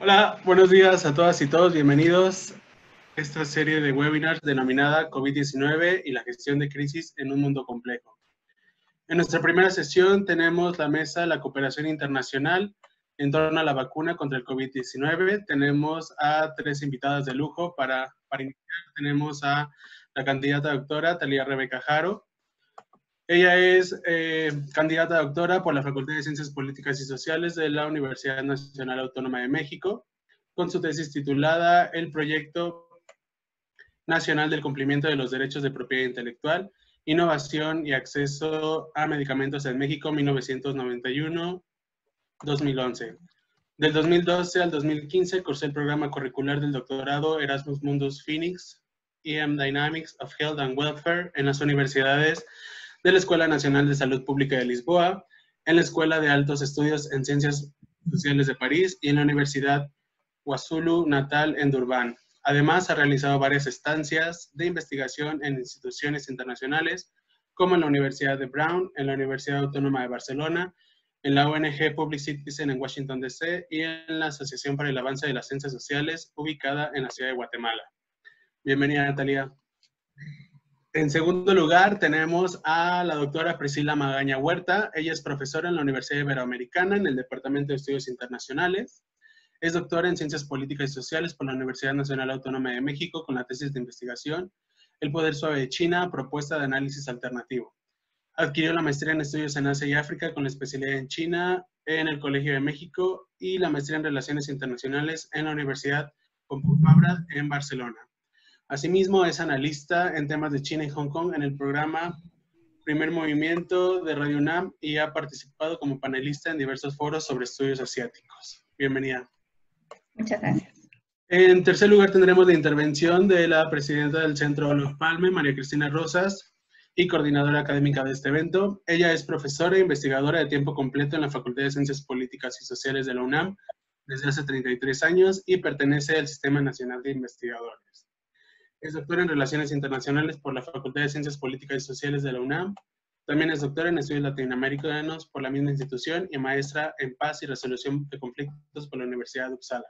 Hola, buenos días a todas y todos. Bienvenidos a esta serie de webinars denominada COVID-19 y la gestión de crisis en un mundo complejo. En nuestra primera sesión tenemos la mesa de la cooperación internacional en torno a la vacuna contra el COVID-19. Tenemos a tres invitadas de lujo para iniciar. Tenemos a la candidata doctora Thalía Rebeca Jaro. Ella es candidata doctora por la Facultad de Ciencias Políticas y Sociales de la Universidad Nacional Autónoma de México, con su tesis titulada El Proyecto Nacional del Cumplimiento de los Derechos de Propiedad Intelectual, Innovación y Acceso a Medicamentos en México, 1991-2011. Del 2012 al 2015 cursó el programa curricular del doctorado Erasmus Mundus Phoenix, EM Dynamics of Health and Welfare en las universidades de la Escuela Nacional de Salud Pública de Lisboa, en la Escuela de Altos Estudios en Ciencias Sociales de París y en la Universidad KwaZulu Natal en Durban. Además, ha realizado varias estancias de investigación en instituciones internacionales, como en la Universidad de Brown, en la Universidad Autónoma de Barcelona, en la ONG Public Citizen en Washington, D.C. y en la Asociación para el Avance de las Ciencias Sociales, ubicada en la ciudad de Guatemala. Bienvenida, Natalia. En segundo lugar, tenemos a la doctora Priscila Magaña Huerta. Ella es profesora en la Universidad Iberoamericana en el Departamento de Estudios Internacionales. Es doctora en Ciencias Políticas y Sociales por la Universidad Nacional Autónoma de México con la tesis de investigación El Poder Suave de China, propuesta de análisis alternativo. Adquirió la maestría en Estudios en Asia y África con la especialidad en China en el Colegio de México y la maestría en Relaciones Internacionales en la Universidad Pompeu Fabra en Barcelona. Asimismo, es analista en temas de China y Hong Kong en el programa Primer Movimiento de Radio UNAM y ha participado como panelista en diversos foros sobre estudios asiáticos. Bienvenida. Muchas gracias. En tercer lugar, tendremos la intervención de la presidenta del Centro Olof Palme, María Cristina Rosas, y coordinadora académica de este evento. Ella es profesora e investigadora de tiempo completo en la Facultad de Ciencias Políticas y Sociales de la UNAM desde hace 33 años y pertenece al Sistema Nacional de Investigadores. Es doctora en Relaciones Internacionales por la Facultad de Ciencias Políticas y Sociales de la UNAM. También es doctora en Estudios Latinoamericanos por la misma institución y maestra en Paz y Resolución de Conflictos por la Universidad de Uppsala.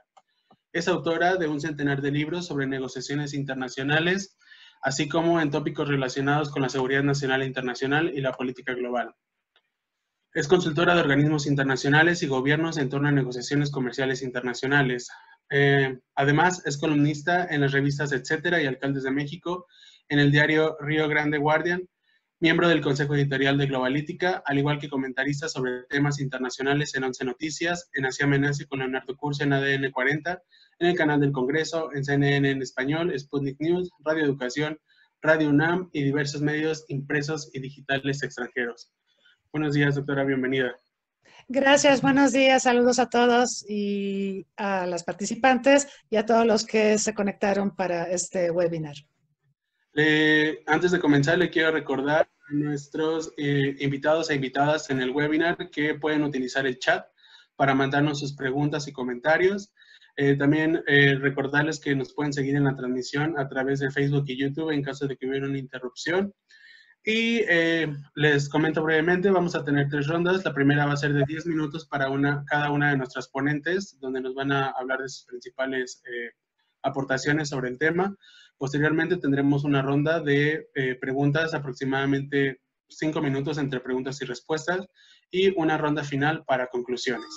Es autora de un centenar de libros sobre negociaciones internacionales, así como en tópicos relacionados con la seguridad nacional e internacional y la política global. Es consultora de organismos internacionales y gobiernos en torno a negociaciones comerciales internacionales. Además, es columnista en las revistas Etcétera y Alcaldes de México, en el diario Rio Grande Guardian, miembro del Consejo Editorial de Globalítica, al igual que comentarista sobre temas internacionales en 11 Noticias, en Asia Amenaza con Leonardo Curcio en ADN 40, en el canal del Congreso, en CNN en español, Sputnik News, Radio Educación, Radio UNAM y diversos medios impresos y digitales extranjeros. Buenos días, doctora, bienvenida. Gracias, buenos días, saludos a todos y a las participantes y a todos los que se conectaron para este webinar. Antes de comenzar, le quiero recordar a nuestros invitados e invitadas en el webinar que pueden utilizar el chat para mandarnos sus preguntas y comentarios. También recordarles que nos pueden seguir en la transmisión a través de Facebook y YouTube en caso de que hubiera una interrupción. Y les comento brevemente, vamos a tener 3 rondas. La primera va a ser de 10 minutos para cada una de nuestras ponentes, donde nos van a hablar de sus principales aportaciones sobre el tema. Posteriormente tendremos una ronda de preguntas, aproximadamente 5 minutos entre preguntas y respuestas, y una ronda final para conclusiones.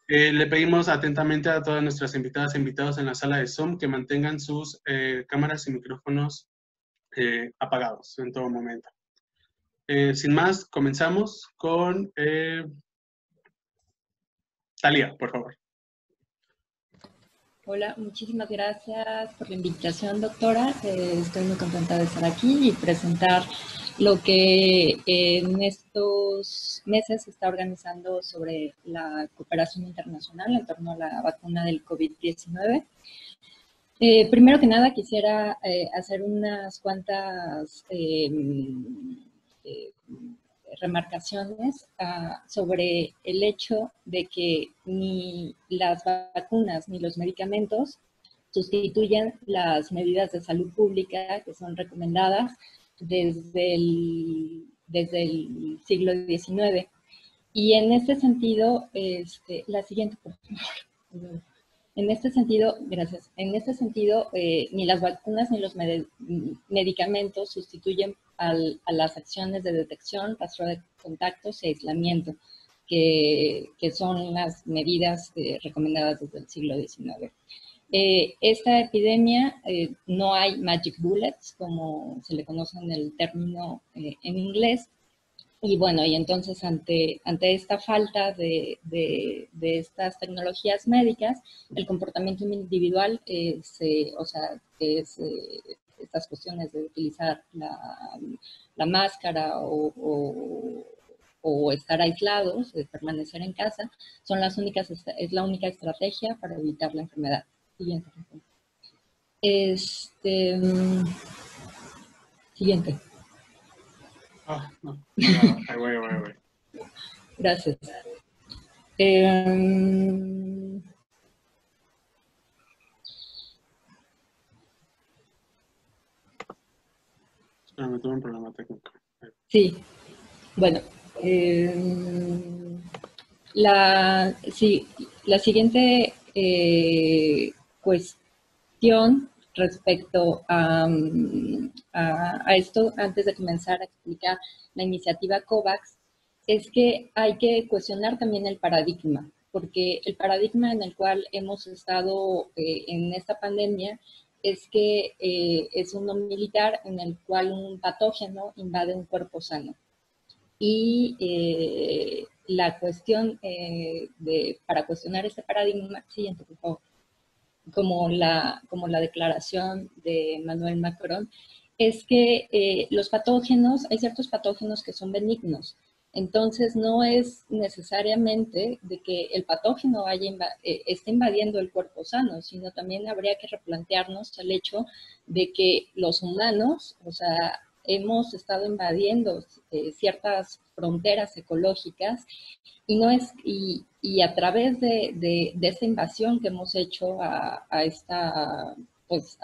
Le pedimos atentamente a todas nuestras invitadas e invitados en la sala de Zoom que mantengan sus cámaras y micrófonos apagados en todo momento. Sin más, comenzamos con Thalía, por favor. Hola, muchísimas gracias por la invitación, doctora. Estoy muy contenta de estar aquí y presentar lo que en estos meses se está organizando sobre la cooperación internacional en torno a la vacuna del COVID-19. Primero que nada, quisiera hacer unas cuantas remarcaciones sobre el hecho de que ni las vacunas ni los medicamentos sustituyen las medidas de salud pública que son recomendadas desde el siglo XIX. Y en este sentido, la siguiente, por favor. En este sentido, gracias, en este sentido, ni las vacunas ni los medicamentos sustituyen a las acciones de detección, rastreo de contactos y aislamiento, que son las medidas recomendadas desde el siglo XIX. Esta epidemia no hay magic bullets, como se le conoce en el término en inglés, y bueno, y entonces ante esta falta de estas tecnologías médicas, el comportamiento individual, estas cuestiones de utilizar la máscara o estar aislados, de permanecer en casa, es la única estrategia para evitar la enfermedad. Siguiente. Siguiente. No. Voy. Gracias. Espera, me tuve un problema técnico. Sí, bueno. La siguiente cuestión respecto a esto, antes de comenzar a explicar la iniciativa COVAX, es que hay que cuestionar también el paradigma, porque el paradigma en el cual hemos estado en esta pandemia es que es uno militar en el cual un patógeno invade un cuerpo sano. Y la cuestión para cuestionar este paradigma, siguiente, por favor, como la declaración de Emmanuel Macron, es que los patógenos, hay ciertos patógenos que son benignos. Entonces, no es necesariamente de que el patógeno esté invadiendo el cuerpo sano, sino también habría que replantearnos el hecho de que los humanos, o sea, hemos estado invadiendo ciertas fronteras ecológicas y a través de esta invasión que hemos hecho a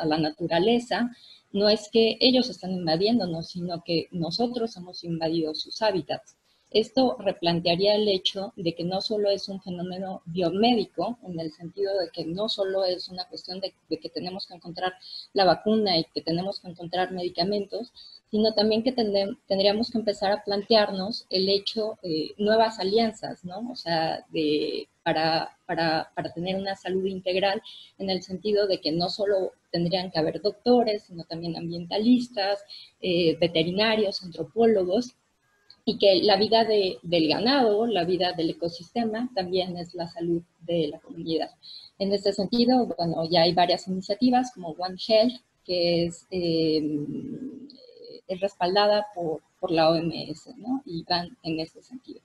la naturaleza, no es que ellos están invadiéndonos, sino que nosotros hemos invadido sus hábitats. Esto replantearía el hecho de que no solo es un fenómeno biomédico, en el sentido de que no solo es una cuestión de que tenemos que encontrar la vacuna y que tenemos que encontrar medicamentos, sino también que tendríamos que empezar a plantearnos el hecho, nuevas alianzas, ¿no? O sea, para tener una salud integral, en el sentido de que no solo tendrían que haber doctores, sino también ambientalistas, veterinarios, antropólogos, y que la vida del ganado, la vida del ecosistema, también es la salud de la comunidad. En este sentido, bueno, ya hay varias iniciativas como One Health, que es respaldada por la OMS, ¿no? Y van en ese sentido.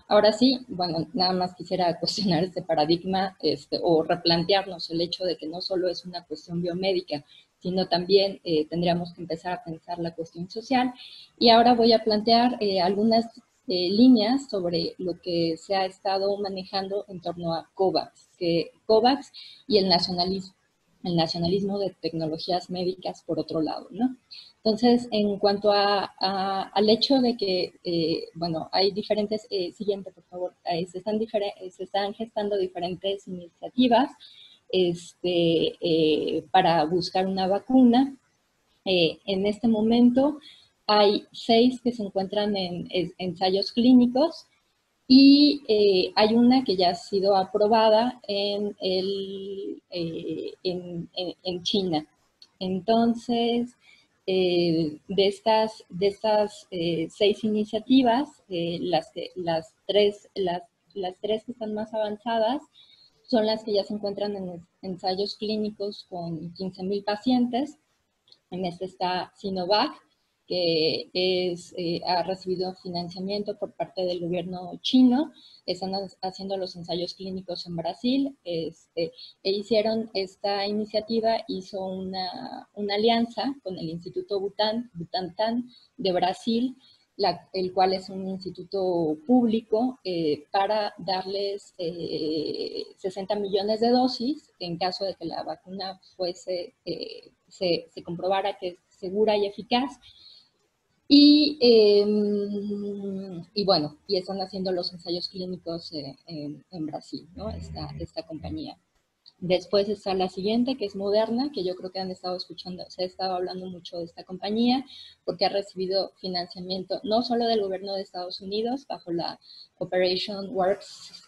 Ahora sí, bueno, nada más quisiera cuestionar este paradigma o replantearnos el hecho de que no solo es una cuestión biomédica, sino también tendríamos que empezar a pensar la cuestión social. Y ahora voy a plantear algunas líneas sobre lo que se ha estado manejando en torno a COVAX y el nacionalismo de tecnologías médicas por otro lado, ¿no? Entonces, en cuanto al hecho de que, bueno, hay diferentes, siguiente por favor, se están gestando diferentes iniciativas para buscar una vacuna. En este momento hay 6 que se encuentran en ensayos clínicos y hay una que ya ha sido aprobada en China. Entonces, de estas 6 iniciativas, las 3 que están más avanzadas son las que ya se encuentran en ensayos clínicos con 15,000 pacientes. En este está Sinovac, que ha recibido financiamiento por parte del gobierno chino. Están haciendo los ensayos clínicos en Brasil. Hicieron esta iniciativa, hizo una alianza con el Instituto Butantan de Brasil, el cual es un instituto público, para darles 60 millones de dosis en caso de que la vacuna se comprobara que es segura y eficaz. Y bueno, están haciendo los ensayos clínicos en Brasil, ¿no? Esta compañía. Después está la siguiente, que es Moderna, que yo creo que han estado escuchando, se ha estado hablando mucho de esta compañía, porque ha recibido financiamiento no solo del gobierno de Estados Unidos, bajo la Operation Warp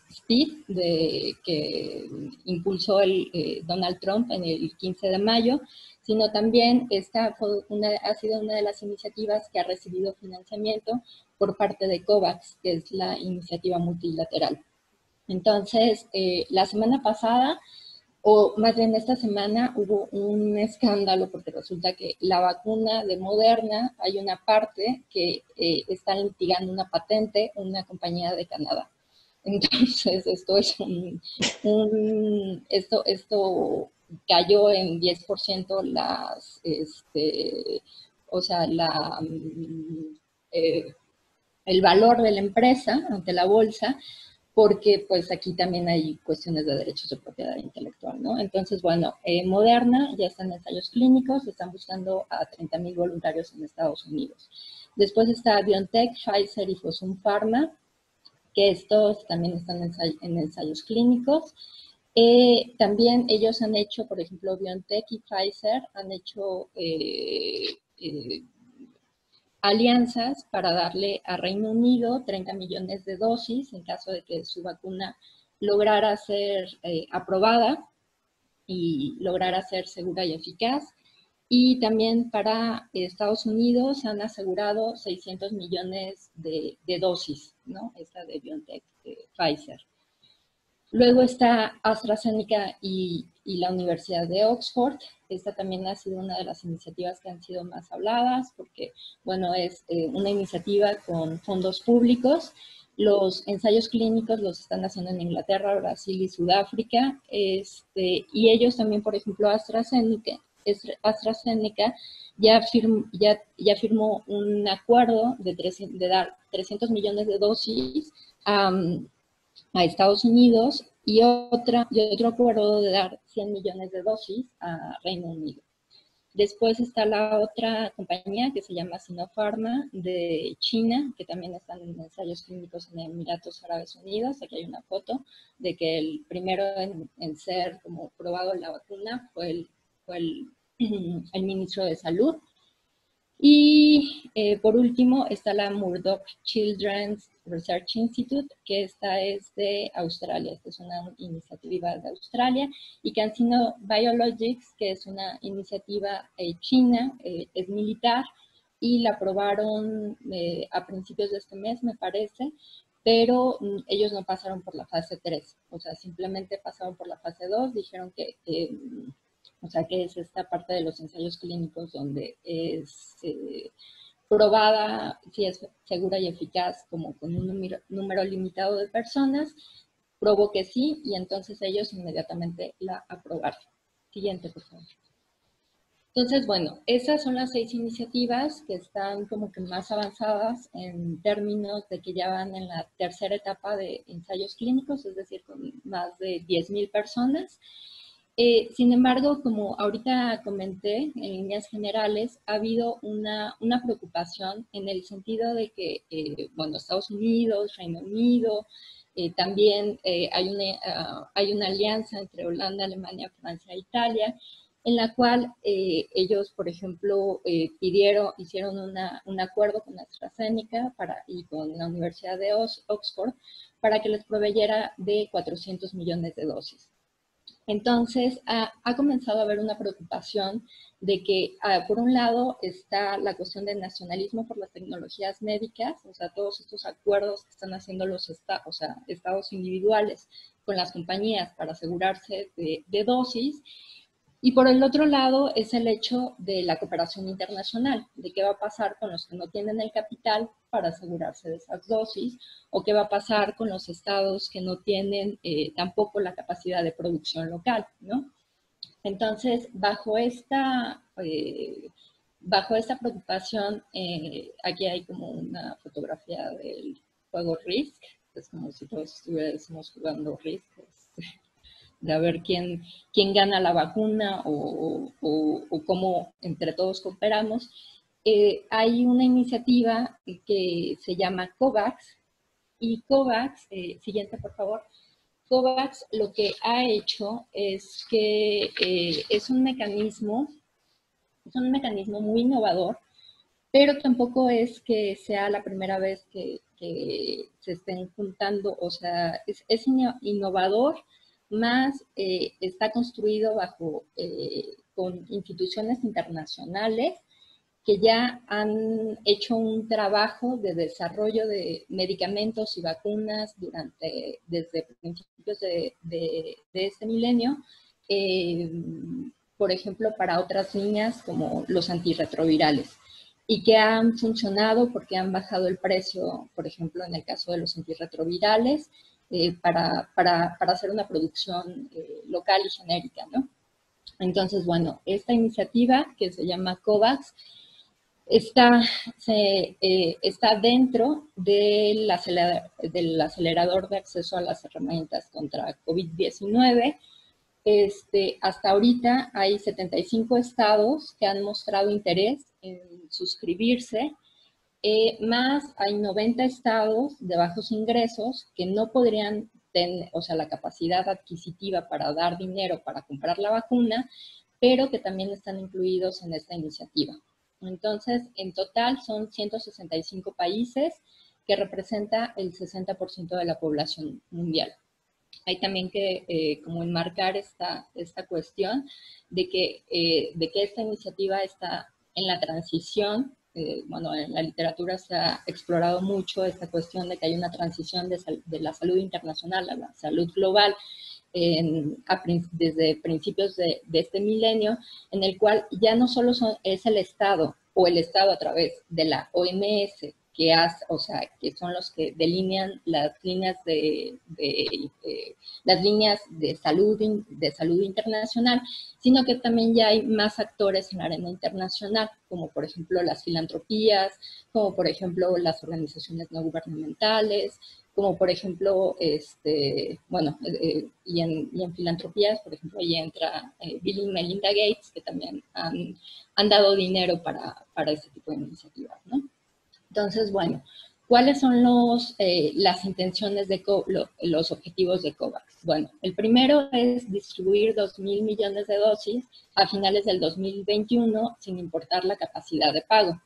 Speed, que impulsó Donald Trump en el 15 de mayo, sino también esta ha sido una de las iniciativas que ha recibido financiamiento por parte de COVAX, que es la iniciativa multilateral. Entonces, la semana pasada, o más bien esta semana, hubo un escándalo porque resulta que la vacuna de Moderna, hay una parte que está litigando una patente, una compañía de Canadá. Entonces, esto es esto cayó en 10% o sea, el valor de la empresa ante la bolsa, porque pues aquí también hay cuestiones de derechos de propiedad intelectual, ¿no? Entonces, bueno, Moderna ya está en ensayos clínicos, están buscando a 30,000 voluntarios en Estados Unidos. Después está BioNTech, Pfizer y Fosun Pharma, que estos también están en ensayos clínicos. También ellos han hecho, por ejemplo, BioNTech y Pfizer han hecho alianzas para darle a Reino Unido 30 millones de dosis en caso de que su vacuna lograra ser aprobada y lograra ser segura y eficaz. Y también para Estados Unidos han asegurado 600 millones de dosis, ¿no? Esta de BioNTech, de Pfizer. Luego está AstraZeneca y la Universidad de Oxford. Esta también ha sido una de las iniciativas que han sido más habladas porque, bueno, es una iniciativa con fondos públicos. Los ensayos clínicos los están haciendo en Inglaterra, Brasil y Sudáfrica. Y ellos también, por ejemplo, AstraZeneca ya firmó un acuerdo de dar 300 millones de dosis a Estados Unidos y otro acuerdo de dar 100 millones de dosis a Reino Unido. Después está la otra compañía que se llama Sinopharma de China, que también están en ensayos clínicos en Emiratos Árabes Unidos. Aquí hay una foto de que el primero en ser como probado la vacuna fue el ministro de Salud. Y por último está la Murdoch Children's Research Institute, que esta es de Australia. Esta es una iniciativa de Australia. Y CanSino Biologics, que es una iniciativa china, es militar, y la aprobaron a principios de este mes, me parece, pero ellos no pasaron por la fase 3. O sea, simplemente pasaron por la fase 2, dijeron que... o sea, que es esta parte de los ensayos clínicos donde es probada si es segura y eficaz como con un número limitado de personas, probó que sí y entonces ellos inmediatamente la aprobaron. Siguiente, por favor. Entonces, bueno, esas son las 6 iniciativas que están como que más avanzadas en términos de que ya van en la tercera etapa de ensayos clínicos, es decir, con más de 10,000 personas. Sin embargo, como ahorita comenté, en líneas generales, ha habido una preocupación en el sentido de que, bueno, Estados Unidos, Reino Unido, también hay una alianza entre Holanda, Alemania, Francia e Italia, en la cual ellos, por ejemplo, hicieron un acuerdo con AstraZeneca y con la Universidad de Oxford para que les proveyera de 400 millones de dosis. Entonces, ha comenzado a haber una preocupación de que, por un lado, está la cuestión del nacionalismo por las tecnologías médicas, o sea, todos estos acuerdos que están haciendo los estados individuales con las compañías para asegurarse de dosis. Y por el otro lado es el hecho de la cooperación internacional, de qué va a pasar con los que no tienen el capital para asegurarse de esas dosis, o qué va a pasar con los estados que no tienen tampoco la capacidad de producción local, ¿no? Entonces, bajo esta preocupación, aquí hay como una fotografía del juego Risk, es como si todos estuviésemos jugando Risk, de a ver quién gana la vacuna o cómo entre todos cooperamos. Hay una iniciativa que se llama COVAX, y COVAX, siguiente por favor, COVAX lo que ha hecho es que es un mecanismo muy innovador, pero tampoco es que sea la primera vez que se estén juntando, o sea, es innovador, más está construido con instituciones internacionales que ya han hecho un trabajo de desarrollo de medicamentos y vacunas desde principios de este milenio, eh, por ejemplo, para otras líneas como los antirretrovirales, y que han funcionado porque han bajado el precio, por ejemplo, en el caso de los antirretrovirales, para hacer una producción local y genérica, ¿no? Entonces, bueno, esta iniciativa que se llama COVAX está dentro del acelerador de acceso a las herramientas contra COVID-19. Hasta ahorita hay 75 estados que han mostrado interés en suscribirse, más hay 90 estados de bajos ingresos que no podrían tener, o sea, la capacidad adquisitiva para dar dinero para comprar la vacuna, pero que también están incluidos en esta iniciativa. Entonces, en total son 165 países que representa el 60% de la población mundial. Hay también que como enmarcar esta cuestión de que esta iniciativa está en la transición. Bueno, en la literatura se ha explorado mucho esta cuestión de que hay una transición de la salud internacional a la salud global desde principios de este milenio, en el cual ya no solo es el Estado o el Estado a través de la OMS, que son los que delinean las líneas de salud internacional, sino que también ya hay más actores en la arena internacional, como por ejemplo las filantropías, como por ejemplo las organizaciones no gubernamentales, como por ejemplo, y en filantropías, por ejemplo, ahí entra Bill y Melinda Gates, que también han dado dinero para este tipo de iniciativas, ¿no? Entonces, bueno, ¿cuáles son las intenciones los objetivos de COVAX? Bueno, el primero es distribuir 2.000 millones de dosis a finales del 2021 sin importar la capacidad de pago.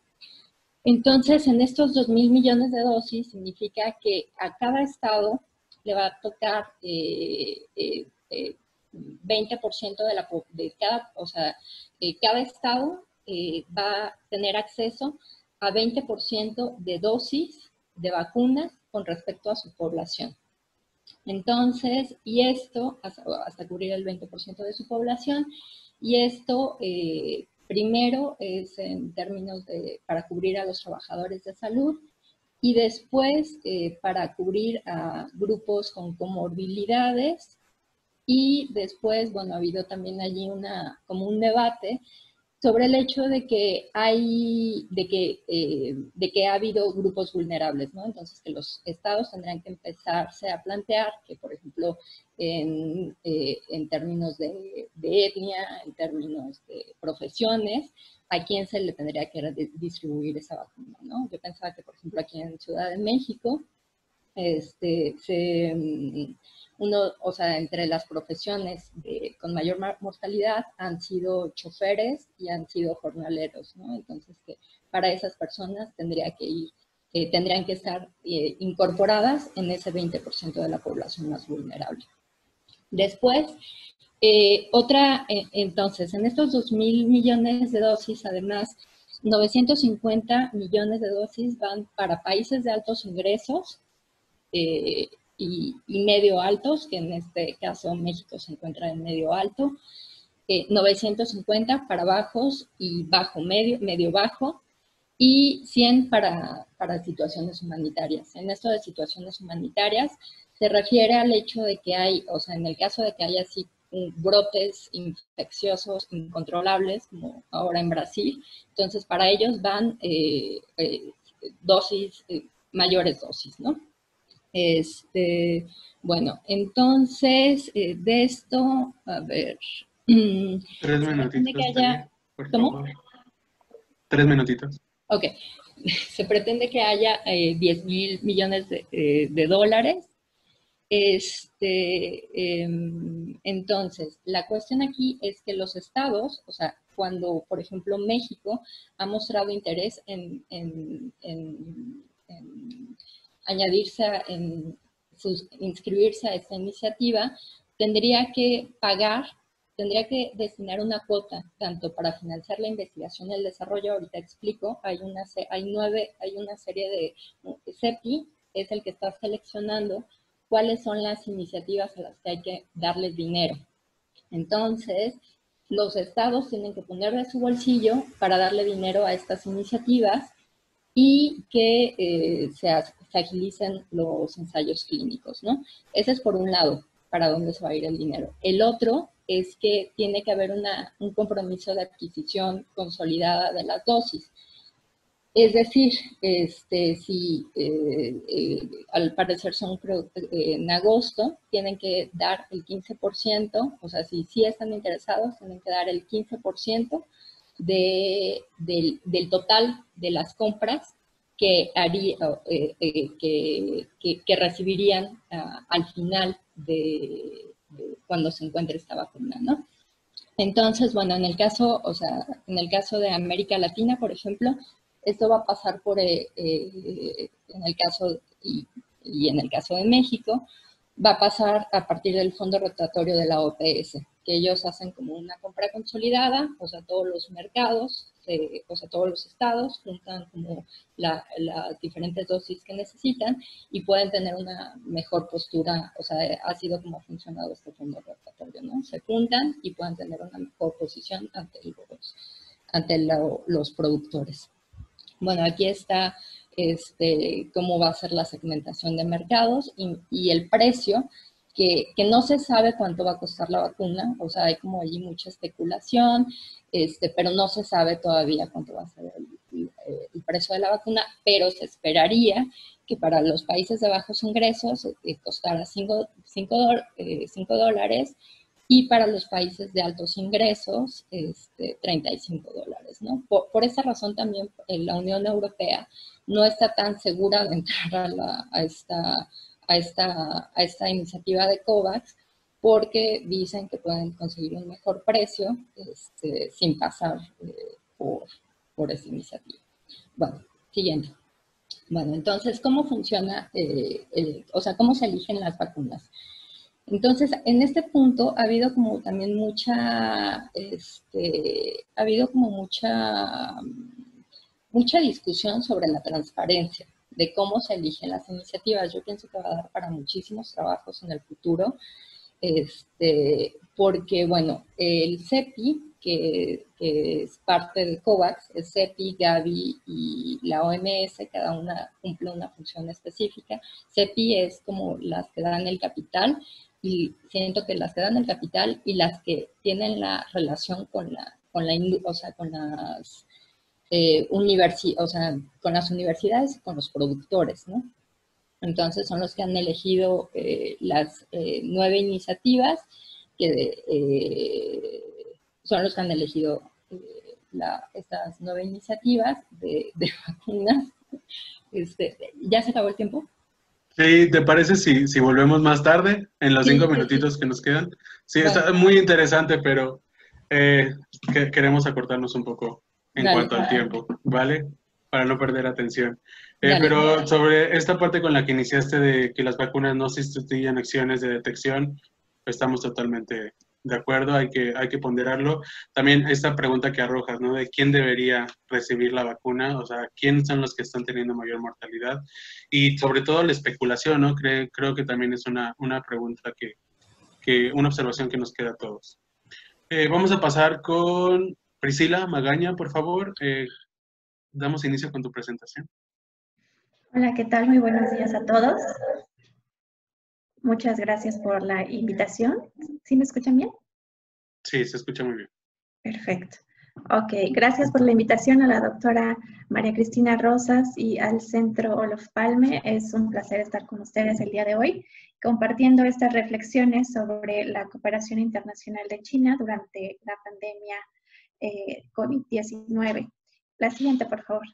Entonces, en estos 2.000 millones de dosis significa que a cada estado le va a tocar 20% cada estado va a tener acceso a 20% de dosis de vacunas con respecto a su población. Entonces, y esto, hasta cubrir el 20% de su población, y esto primero es en términos para cubrir a los trabajadores de salud, y después para cubrir a grupos con comorbilidades, y después, bueno, ha habido también allí como un debate sobre el hecho de que ha habido grupos vulnerables, ¿no? Entonces, que los estados tendrán que empezarse a plantear que, por ejemplo, en términos de etnia, en términos de profesiones, a quién se le tendría que distribuir esa vacuna, ¿no? Yo pensaba que, por ejemplo, aquí en Ciudad de México, entre las profesiones con mayor mortalidad han sido choferes y han sido jornaleros, ¿no? Entonces, que para esas personas tendrían que estar incorporadas en ese 20% de la población más vulnerable. Después, entonces, en estos 2.000 millones de dosis, además, 950 millones de dosis van para países de altos ingresos, y medio altos, que en este caso México se encuentra en medio alto, 950 para bajos y medio bajo, y 100 para situaciones humanitarias. En esto de situaciones humanitarias se refiere al hecho de que en el caso de que haya así brotes infecciosos incontrolables, como ahora en Brasil, entonces para ellos van mayores dosis, ¿no? Bueno, entonces, de esto, a ver. 3 minutitos, por favor. 3 minutitos. Ok. Se pretende que haya 10.000 millones de dólares Entonces, la cuestión aquí es que los estados, o sea, cuando, por ejemplo, México ha mostrado interés en añadirse, inscribirse a esta iniciativa, tendría que destinar una cuota, tanto para financiar la investigación y el desarrollo, ahorita explico, hay una serie de CEPI, es el que está seleccionando cuáles son las iniciativas a las que hay que darles dinero. Entonces, los estados tienen que poner de su bolsillo para darle dinero a estas iniciativas y que se agilicen los ensayos clínicos, ¿no? Ese es por un lado, para dónde se va a ir el dinero. El otro es que tiene que haber un compromiso de adquisición consolidada de las dosis. Es decir, si al parecer son, creo, en agosto, tienen que dar el 15%, o sea, si sí están interesados, tienen que dar el 15% del total de las compras que recibirían al final de cuando se encuentre esta vacuna, ¿no? Entonces, bueno, en el caso de América Latina, por ejemplo, esto va a pasar en el caso y en el caso de México, va a pasar a partir del fondo rotatorio de la OPS, que ellos hacen como una compra consolidada, o sea, todos los mercados, o sea, todos los estados juntan como las diferentes dosis que necesitan y pueden tener una mejor postura, o sea, ha sido como ha funcionado este fondo rotatorio, ¿no? Se juntan y pueden tener una mejor posición ante los productores. Bueno, aquí está cómo va a ser la segmentación de mercados y el precio, que no se sabe cuánto va a costar la vacuna, o sea, hay como allí mucha especulación, pero no se sabe todavía cuánto va a ser el precio de la vacuna, pero se esperaría que para los países de bajos ingresos costara $5 y para los países de altos ingresos, $35, ¿no? Por esa razón también la Unión Europea no está tan segura de entrar a esta iniciativa de COVAX, porque dicen que pueden conseguir un mejor precio sin pasar por esta iniciativa. Bueno, siguiente. Bueno, entonces, ¿cómo funciona, o sea, cómo se eligen las vacunas? Entonces, en este punto ha habido como también mucha discusión sobre la transparencia de cómo se eligen las iniciativas. Yo pienso que va a dar para muchísimos trabajos en el futuro, porque, bueno, el CEPI, que es parte de COVAX, el CEPI, Gavi y la OMS, cada una cumple una función específica. CEPI es como las que dan el capital, y siento que las que dan el capital y las que tienen la relación con las universidades y con los productores, ¿no? Entonces son los que han elegido las 9 iniciativas, son los que han elegido estas 9 iniciativas de vacunas. ¿Ya se acabó el tiempo? Sí, ¿te parece si volvemos más tarde, en los Sí, 5 sí, minutitos que nos quedan? Sí, bueno, está muy interesante, pero queremos acortarnos un poco en dale, cuanto al tiempo, ¿vale? Para no perder atención. dale. Pero sobre esta parte con la que iniciaste de que las vacunas no sustituyen acciones de detección, estamos totalmente de acuerdo, hay que ponderarlo. También esta pregunta que arrojas, ¿no? De quién debería recibir la vacuna, o sea, quiénes son los que están teniendo mayor mortalidad y sobre todo la especulación, ¿no? Creo que también es una pregunta una observación que nos queda a todos. Vamos a pasar con Priscila Magaña, por favor. Damos inicio con tu presentación. Hola, ¿qué tal? Muy buenos días a todos. Muchas gracias por la invitación. ¿Sí me escuchan bien? Sí, se escucha muy bien. Perfecto. Ok, gracias por la invitación a la doctora María Cristina Rosas y al Centro Olof Palme. Es un placer estar con ustedes el día de hoy, compartiendo estas reflexiones sobre la cooperación internacional de China durante la pandemia COVID-19. La siguiente, por favor.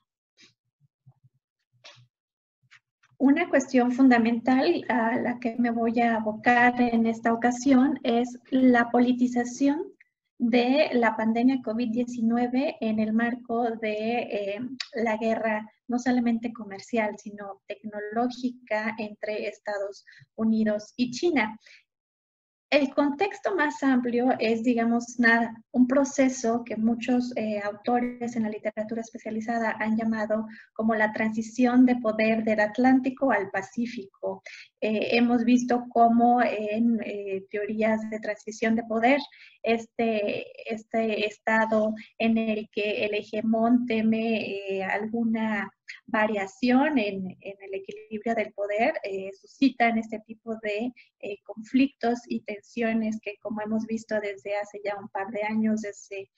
Una cuestión fundamental a la que me voy a abocar en esta ocasión es la politización de la pandemia COVID-19 en el marco de la guerra no solamente comercial, sino tecnológica entre Estados Unidos y China. El contexto más amplio es, digamos, un proceso que muchos autores en la literatura especializada han llamado como la transición de poder del Atlántico al Pacífico. Hemos visto cómo en teorías de transición de poder, este estado en el que el hegemón teme alguna variación en el equilibrio del poder, suscitan este tipo de conflictos y tensiones que, como hemos visto desde hace ya un par de años, desde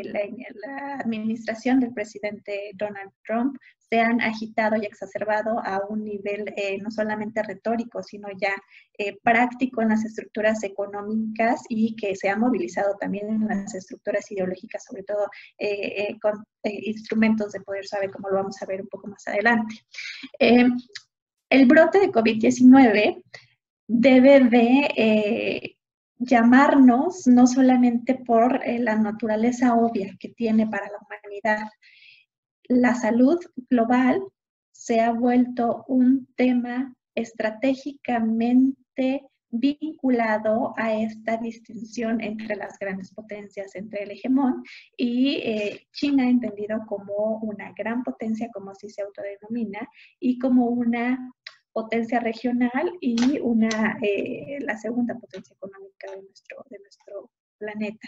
la administración del presidente Donald Trump, se han agitado y exacerbado a un nivel no solamente retórico, sino ya práctico en las estructuras económicas, y que se ha movilizado también en las estructuras ideológicas, sobre todo con instrumentos de poder suave, como lo vamos a ver un poco más adelante. El brote de COVID-19 debe de llamarnos no solamente por la naturaleza obvia que tiene para la humanidad. La salud global se ha vuelto un tema estratégicamente vinculado a esta distinción entre las grandes potencias, entre el hegemón y China, entendido como una gran potencia, como así se autodenomina, y como una potencia regional y la segunda potencia económica de nuestro planeta.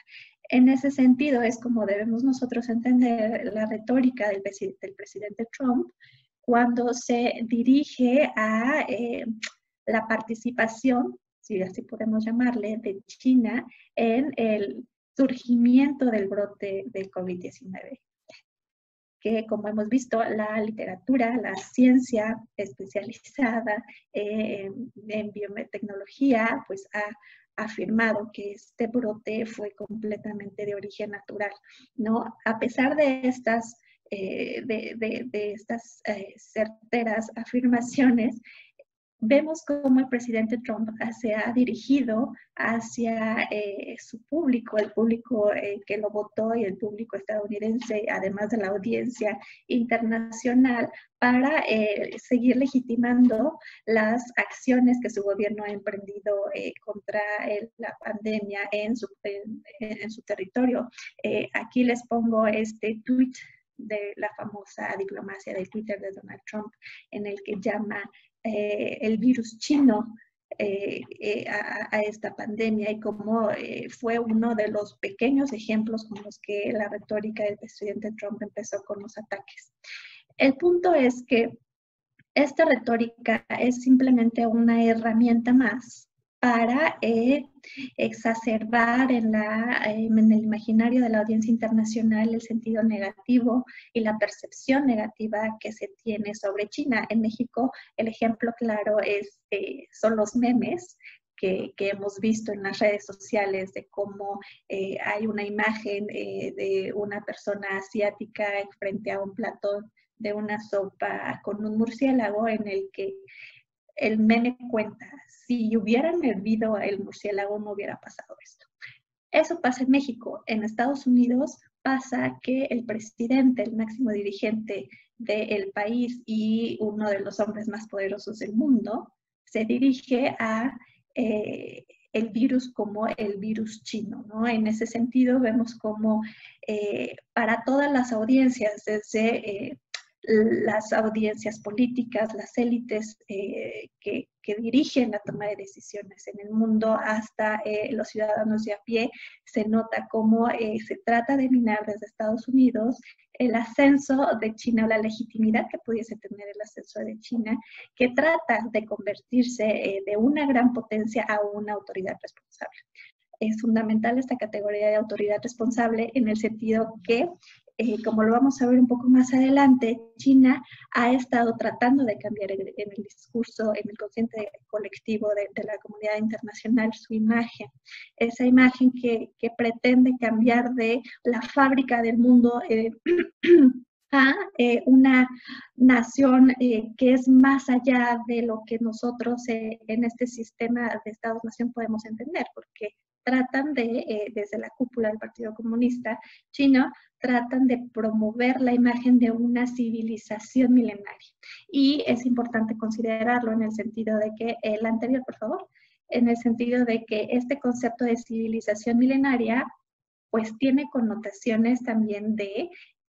En ese sentido es como debemos nosotros entender la retórica del presidente Trump cuando se dirige a la participación, si así podemos llamarle, de China en el surgimiento del brote del COVID-19. Que, como hemos visto, la literatura, la ciencia especializada en biotecnología, pues ha afirmado que este brote fue completamente de origen natural, ¿no? A pesar de estas certeras afirmaciones, vemos cómo el presidente Trump se ha dirigido hacia su público, el público que lo votó y el público estadounidense, además de la audiencia internacional, para seguir legitimando las acciones que su gobierno ha emprendido contra la pandemia en su territorio. Aquí les pongo este tweet de la famosa diplomacia del Twitter de Donald Trump, en el que llama el virus chino a esta pandemia, y cómo fue uno de los pequeños ejemplos con los que la retórica del presidente Trump empezó con los ataques. El punto es que esta retórica es simplemente una herramienta más para exacerbar en el imaginario de la audiencia internacional el sentido negativo y la percepción negativa que se tiene sobre China. En México, el ejemplo claro son los memes que hemos visto en las redes sociales, de cómo hay una imagen de una persona asiática frente a un plato de una sopa con un murciélago, en el que el meme cuenta: si hubieran hervido el murciélago no hubiera pasado esto. Eso pasa en México. En Estados Unidos pasa que el presidente, el máximo dirigente del país y uno de los hombres más poderosos del mundo, se dirige a el virus como el virus chino, ¿no? En ese sentido vemos como para todas las audiencias, desde las audiencias políticas, las élites que dirigen la toma de decisiones en el mundo, hasta los ciudadanos de a pie, se nota cómo se trata de minar desde Estados Unidos el ascenso de China, o la legitimidad que pudiese tener el ascenso de China, que trata de convertirse de una gran potencia a una autoridad responsable. Es fundamental esta categoría de autoridad responsable en el sentido que, como lo vamos a ver un poco más adelante, China ha estado tratando de cambiar en el discurso, en el consciente colectivo de la comunidad internacional, su imagen. Esa imagen que pretende cambiar de la fábrica del mundo a una nación que es más allá de lo que nosotros en este sistema de Estados-nación podemos entender, porque tratan de, desde la cúpula del Partido Comunista Chino, tratan de promover la imagen de una civilización milenaria. Y es importante considerarlo en el sentido de que, el anterior, por favor, en el sentido de que este concepto de civilización milenaria pues tiene connotaciones también de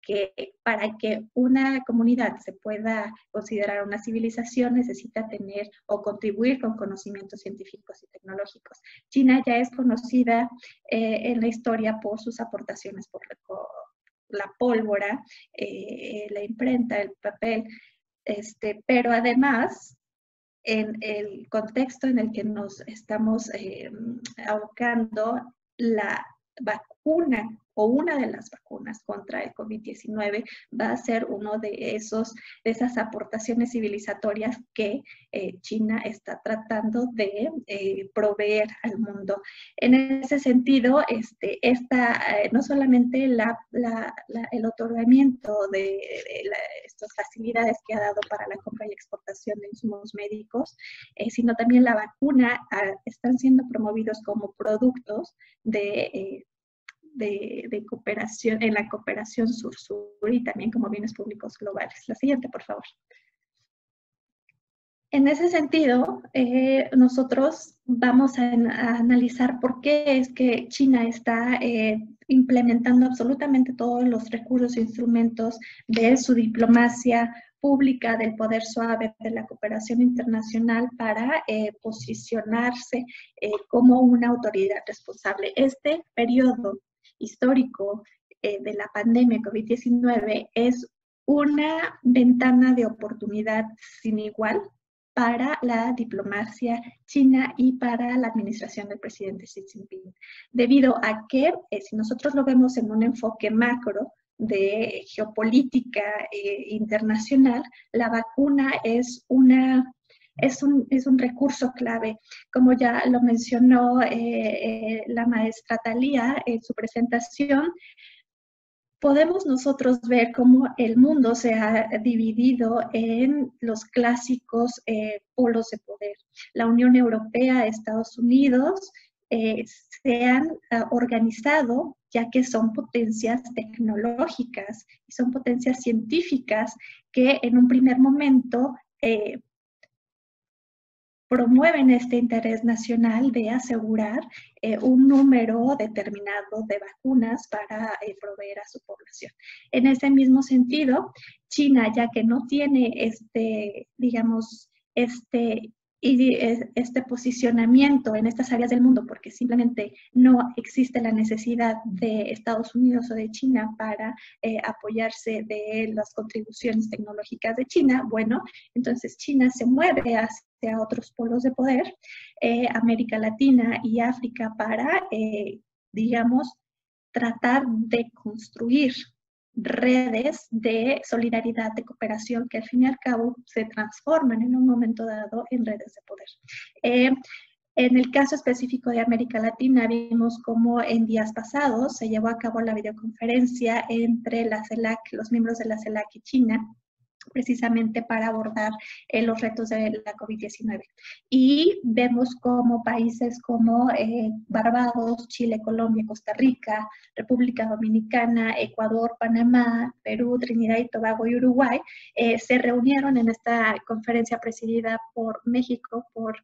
que para que una comunidad se pueda considerar una civilización necesita tener o contribuir con conocimientos científicos y tecnológicos. China ya es conocida en la historia por sus aportaciones por la pólvora, la imprenta, el papel, pero además en el contexto en el que nos estamos abocando, la vacuna o una de las vacunas contra el COVID-19 va a ser uno de esas aportaciones civilizatorias que China está tratando de proveer al mundo. En ese sentido, no solamente el otorgamiento de estas facilidades que ha dado para la compra y exportación de insumos médicos, sino también la vacuna están siendo promovidos como productos de cooperación, en la cooperación sur-sur y también como bienes públicos globales. La siguiente, por favor. En ese sentido, nosotros vamos a analizar por qué es que China está implementando absolutamente todos los recursos e instrumentos de su diplomacia pública, del poder suave, de la cooperación internacional para posicionarse como una autoridad responsable. Este periodo histórico de la pandemia COVID-19 es una ventana de oportunidad sin igual para la diplomacia china y para la administración del presidente Xi Jinping, debido a que si nosotros lo vemos en un enfoque macro de geopolítica internacional, la vacuna es un recurso clave. Como ya lo mencionó la maestra Thalía en su presentación, podemos nosotros ver cómo el mundo se ha dividido en los clásicos polos de poder. La Unión Europea, Estados Unidos, se han organizado ya que son potencias tecnológicas y son potencias científicas que en un primer momento promueven este interés nacional de asegurar un número determinado de vacunas para proveer a su población. En ese mismo sentido, China, ya que no tiene este posicionamiento en estas áreas del mundo, porque simplemente no existe la necesidad de Estados Unidos o de China para apoyarse de las contribuciones tecnológicas de China, bueno, entonces China se mueve hacia otros polos de poder, América Latina y África, para, tratar de construir redes de solidaridad, de cooperación, que al fin y al cabo se transforman en un momento dado en redes de poder. En el caso específico de América Latina, vimos cómo en días pasados se llevó a cabo la videoconferencia entre la CELAC, los miembros de la CELAC y China, precisamente para abordar los retos de la COVID-19. Y vemos como países como Barbados, Chile, Colombia, Costa Rica, República Dominicana, Ecuador, Panamá, Perú, Trinidad y Tobago y Uruguay se reunieron en esta conferencia presidida por México, por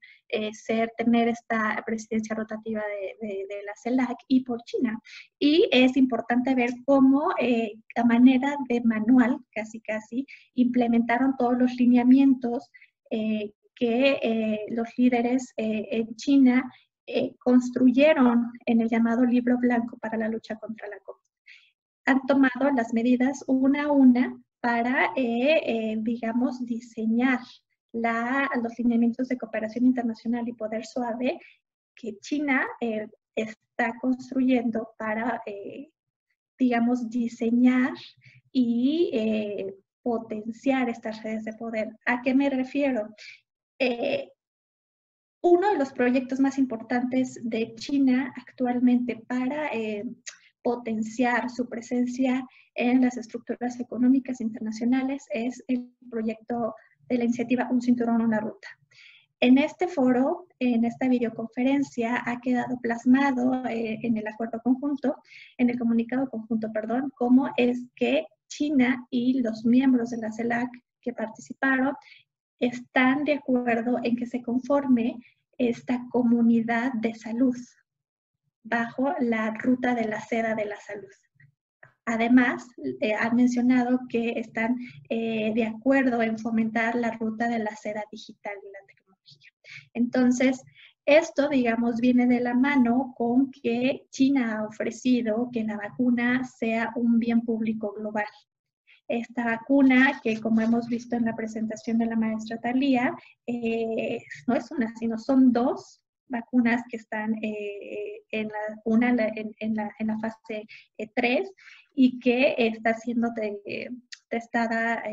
tener esta presidencia rotativa de la CELAC, y por China. Y es importante ver cómo a manera de manual, casi, implementaron todos los lineamientos que los líderes en China construyeron en el llamado Libro Blanco para la lucha contra la COVID. Han tomado las medidas una a una para, diseñar los lineamientos de cooperación internacional y poder suave que China está construyendo para, diseñar y potenciar estas redes de poder. ¿A qué me refiero? Uno de los proyectos más importantes de China actualmente para potenciar su presencia en las estructuras económicas internacionales es el proyecto de la iniciativa Un Cinturón, Una Ruta. En este foro, en esta videoconferencia, ha quedado plasmado en el acuerdo conjunto, en el comunicado conjunto, perdón, cómo es que China y los miembros de la CELAC que participaron están de acuerdo en que se conforme esta comunidad de salud bajo la ruta de la seda de la salud. Además, han mencionado que están de acuerdo en fomentar la ruta de la seda digital y la tecnología. Entonces, esto, digamos, viene de la mano con que China ha ofrecido que la vacuna sea un bien público global. Esta vacuna, que como hemos visto en la presentación de la maestra Thalía, no es una, sino son dos vacunas que están en la fase 3 y que está siendo testada,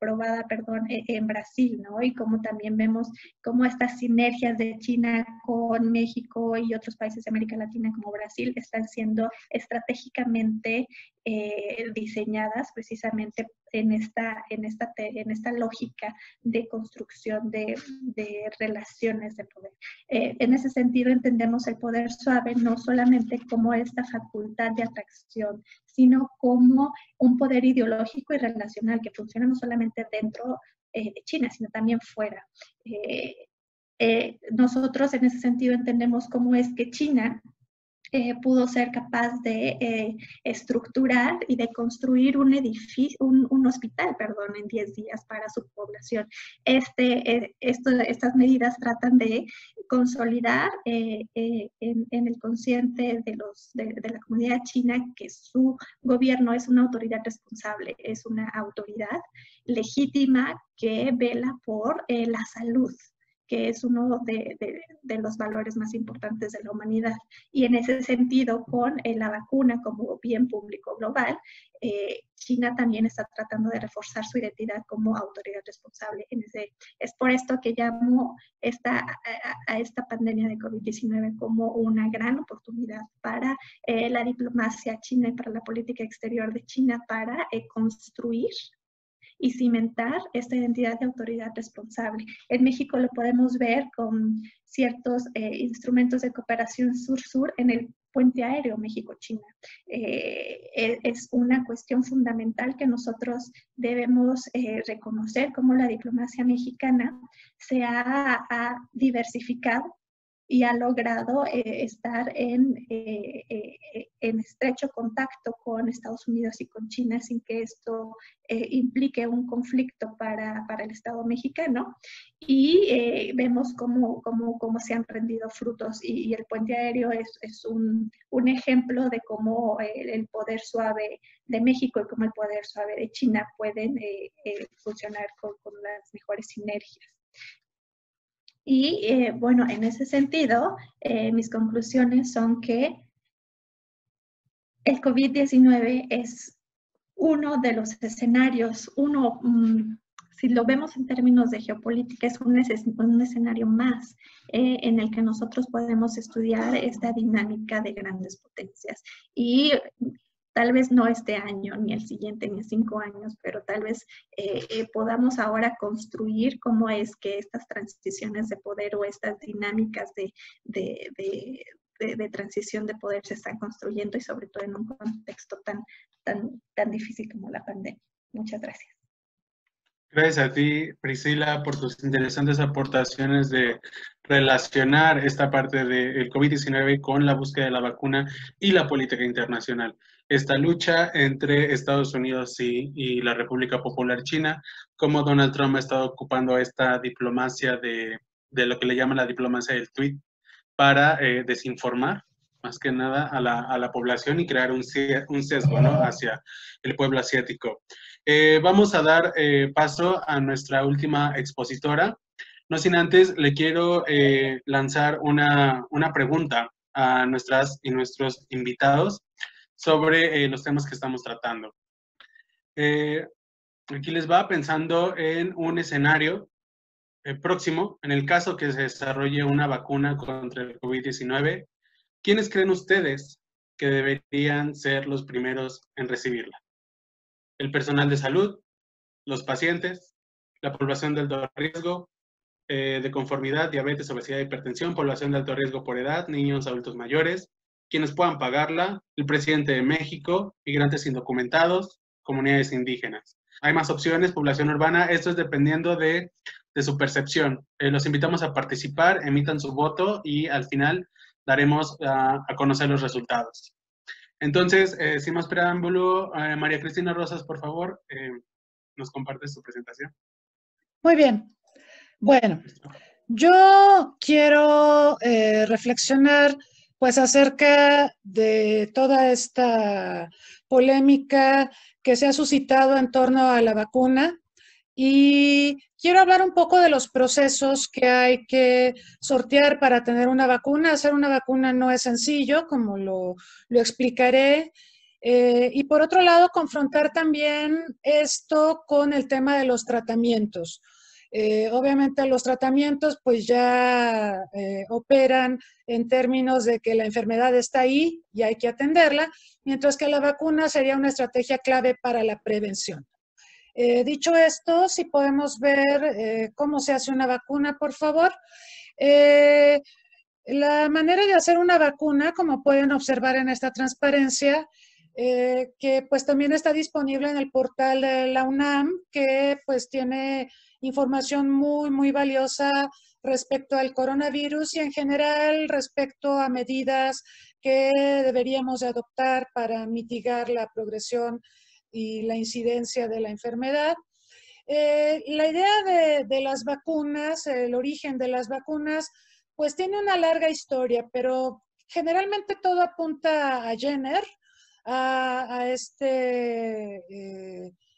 probada, perdón, en Brasil, ¿no? Y como también vemos cómo estas sinergias de China con México y otros países de América Latina como Brasil están siendo estratégicamente diseñadas precisamente en esta lógica de construcción de relaciones de poder. En ese sentido entendemos el poder suave no solamente como esta facultad de atracción, sino como un poder ideológico y relacional que funciona no solamente dentro de China, sino también fuera. Nosotros en ese sentido entendemos cómo es que China pudo ser capaz de estructurar y de construir un edificio, un hospital, perdón, en 10 días para su población. Estas medidas tratan de consolidar en el consciente de la comunidad china que su gobierno es una autoridad responsable, es una autoridad legítima que vela por la salud, que es uno de los valores más importantes de la humanidad. Y en ese sentido, con la vacuna como bien público global, China también está tratando de reforzar su identidad como autoridad responsable. Es por esto que llamo a esta pandemia de COVID-19 como una gran oportunidad para la diplomacia china y para la política exterior de China para construir y cimentar esta identidad de autoridad responsable. En México lo podemos ver con ciertos instrumentos de cooperación sur-sur en el puente aéreo México-China. Es una cuestión fundamental que nosotros debemos reconocer cómo la diplomacia mexicana se ha diversificado y ha logrado estar en estrecho contacto con Estados Unidos y con China sin que esto implique un conflicto para el Estado mexicano. Y vemos cómo se han rendido frutos y el puente aéreo es un ejemplo de cómo el poder suave de México y cómo el poder suave de China pueden funcionar con las mejores sinergias. Y bueno, en ese sentido, mis conclusiones son que el COVID-19 es uno de los escenarios, si lo vemos en términos de geopolítica, es un escenario más en el que nosotros podemos estudiar esta dinámica de grandes potencias. Y tal vez no este año, ni el siguiente, ni 5 años, pero tal vez podamos ahora construir cómo es que estas transiciones de poder o estas dinámicas de transición de poder se están construyendo y sobre todo en un contexto tan difícil como la pandemia. Muchas gracias. Gracias a ti, Priscila, por tus interesantes aportaciones de relacionar esta parte del COVID-19 con la búsqueda de la vacuna y la política internacional. Esta lucha entre Estados Unidos y la República Popular China, cómo Donald Trump ha estado ocupando esta diplomacia de lo que le llaman la diplomacia del tweet para desinformar más que nada a la población y crear un sesgo, ¿no?, hacia el pueblo asiático. Vamos a dar paso a nuestra última expositora. No sin antes, le quiero lanzar una pregunta a nuestras y nuestros invitados sobre los temas que estamos tratando. Aquí les va pensando en un escenario próximo, en el caso que se desarrolle una vacuna contra el COVID-19. ¿Quiénes creen ustedes que deberían ser los primeros en recibirla. El personal de salud, los pacientes, la población de alto riesgo, de conformidad, diabetes, obesidad, hipertensión, población de alto riesgo por edad, niños, adultos mayores, quienes puedan pagarla, el presidente de México, migrantes indocumentados, comunidades indígenas. Hay más opciones, población urbana, esto es dependiendo de su percepción. Los invitamos a participar, emitan su voto y al final daremos a conocer los resultados. Entonces, sin más preámbulo, María Cristina Rosas, por favor, nos comparte su presentación. Muy bien. Bueno, yo quiero reflexionar pues acerca de toda esta polémica que se ha suscitado en torno a la vacuna y quiero hablar un poco de los procesos que hay que sortear para tener una vacuna. Hacer una vacuna no es sencillo, como lo explicaré. Y por otro lado, confrontar también esto con el tema de los tratamientos. Obviamente los tratamientos pues ya operan en términos de que la enfermedad está ahí y hay que atenderla, mientras que la vacuna sería una estrategia clave para la prevención. Dicho esto, si podemos ver cómo se hace una vacuna, por favor. La manera de hacer una vacuna, como pueden observar en esta transparencia, que pues también está disponible en el portal de la UNAM, que pues tiene información muy valiosa respecto al coronavirus y en general respecto a medidas que deberíamos adoptar para mitigar la progresión y la incidencia de la enfermedad. La idea de las vacunas, el origen de las vacunas, pues tiene una larga historia, pero generalmente todo apunta a Jenner, a este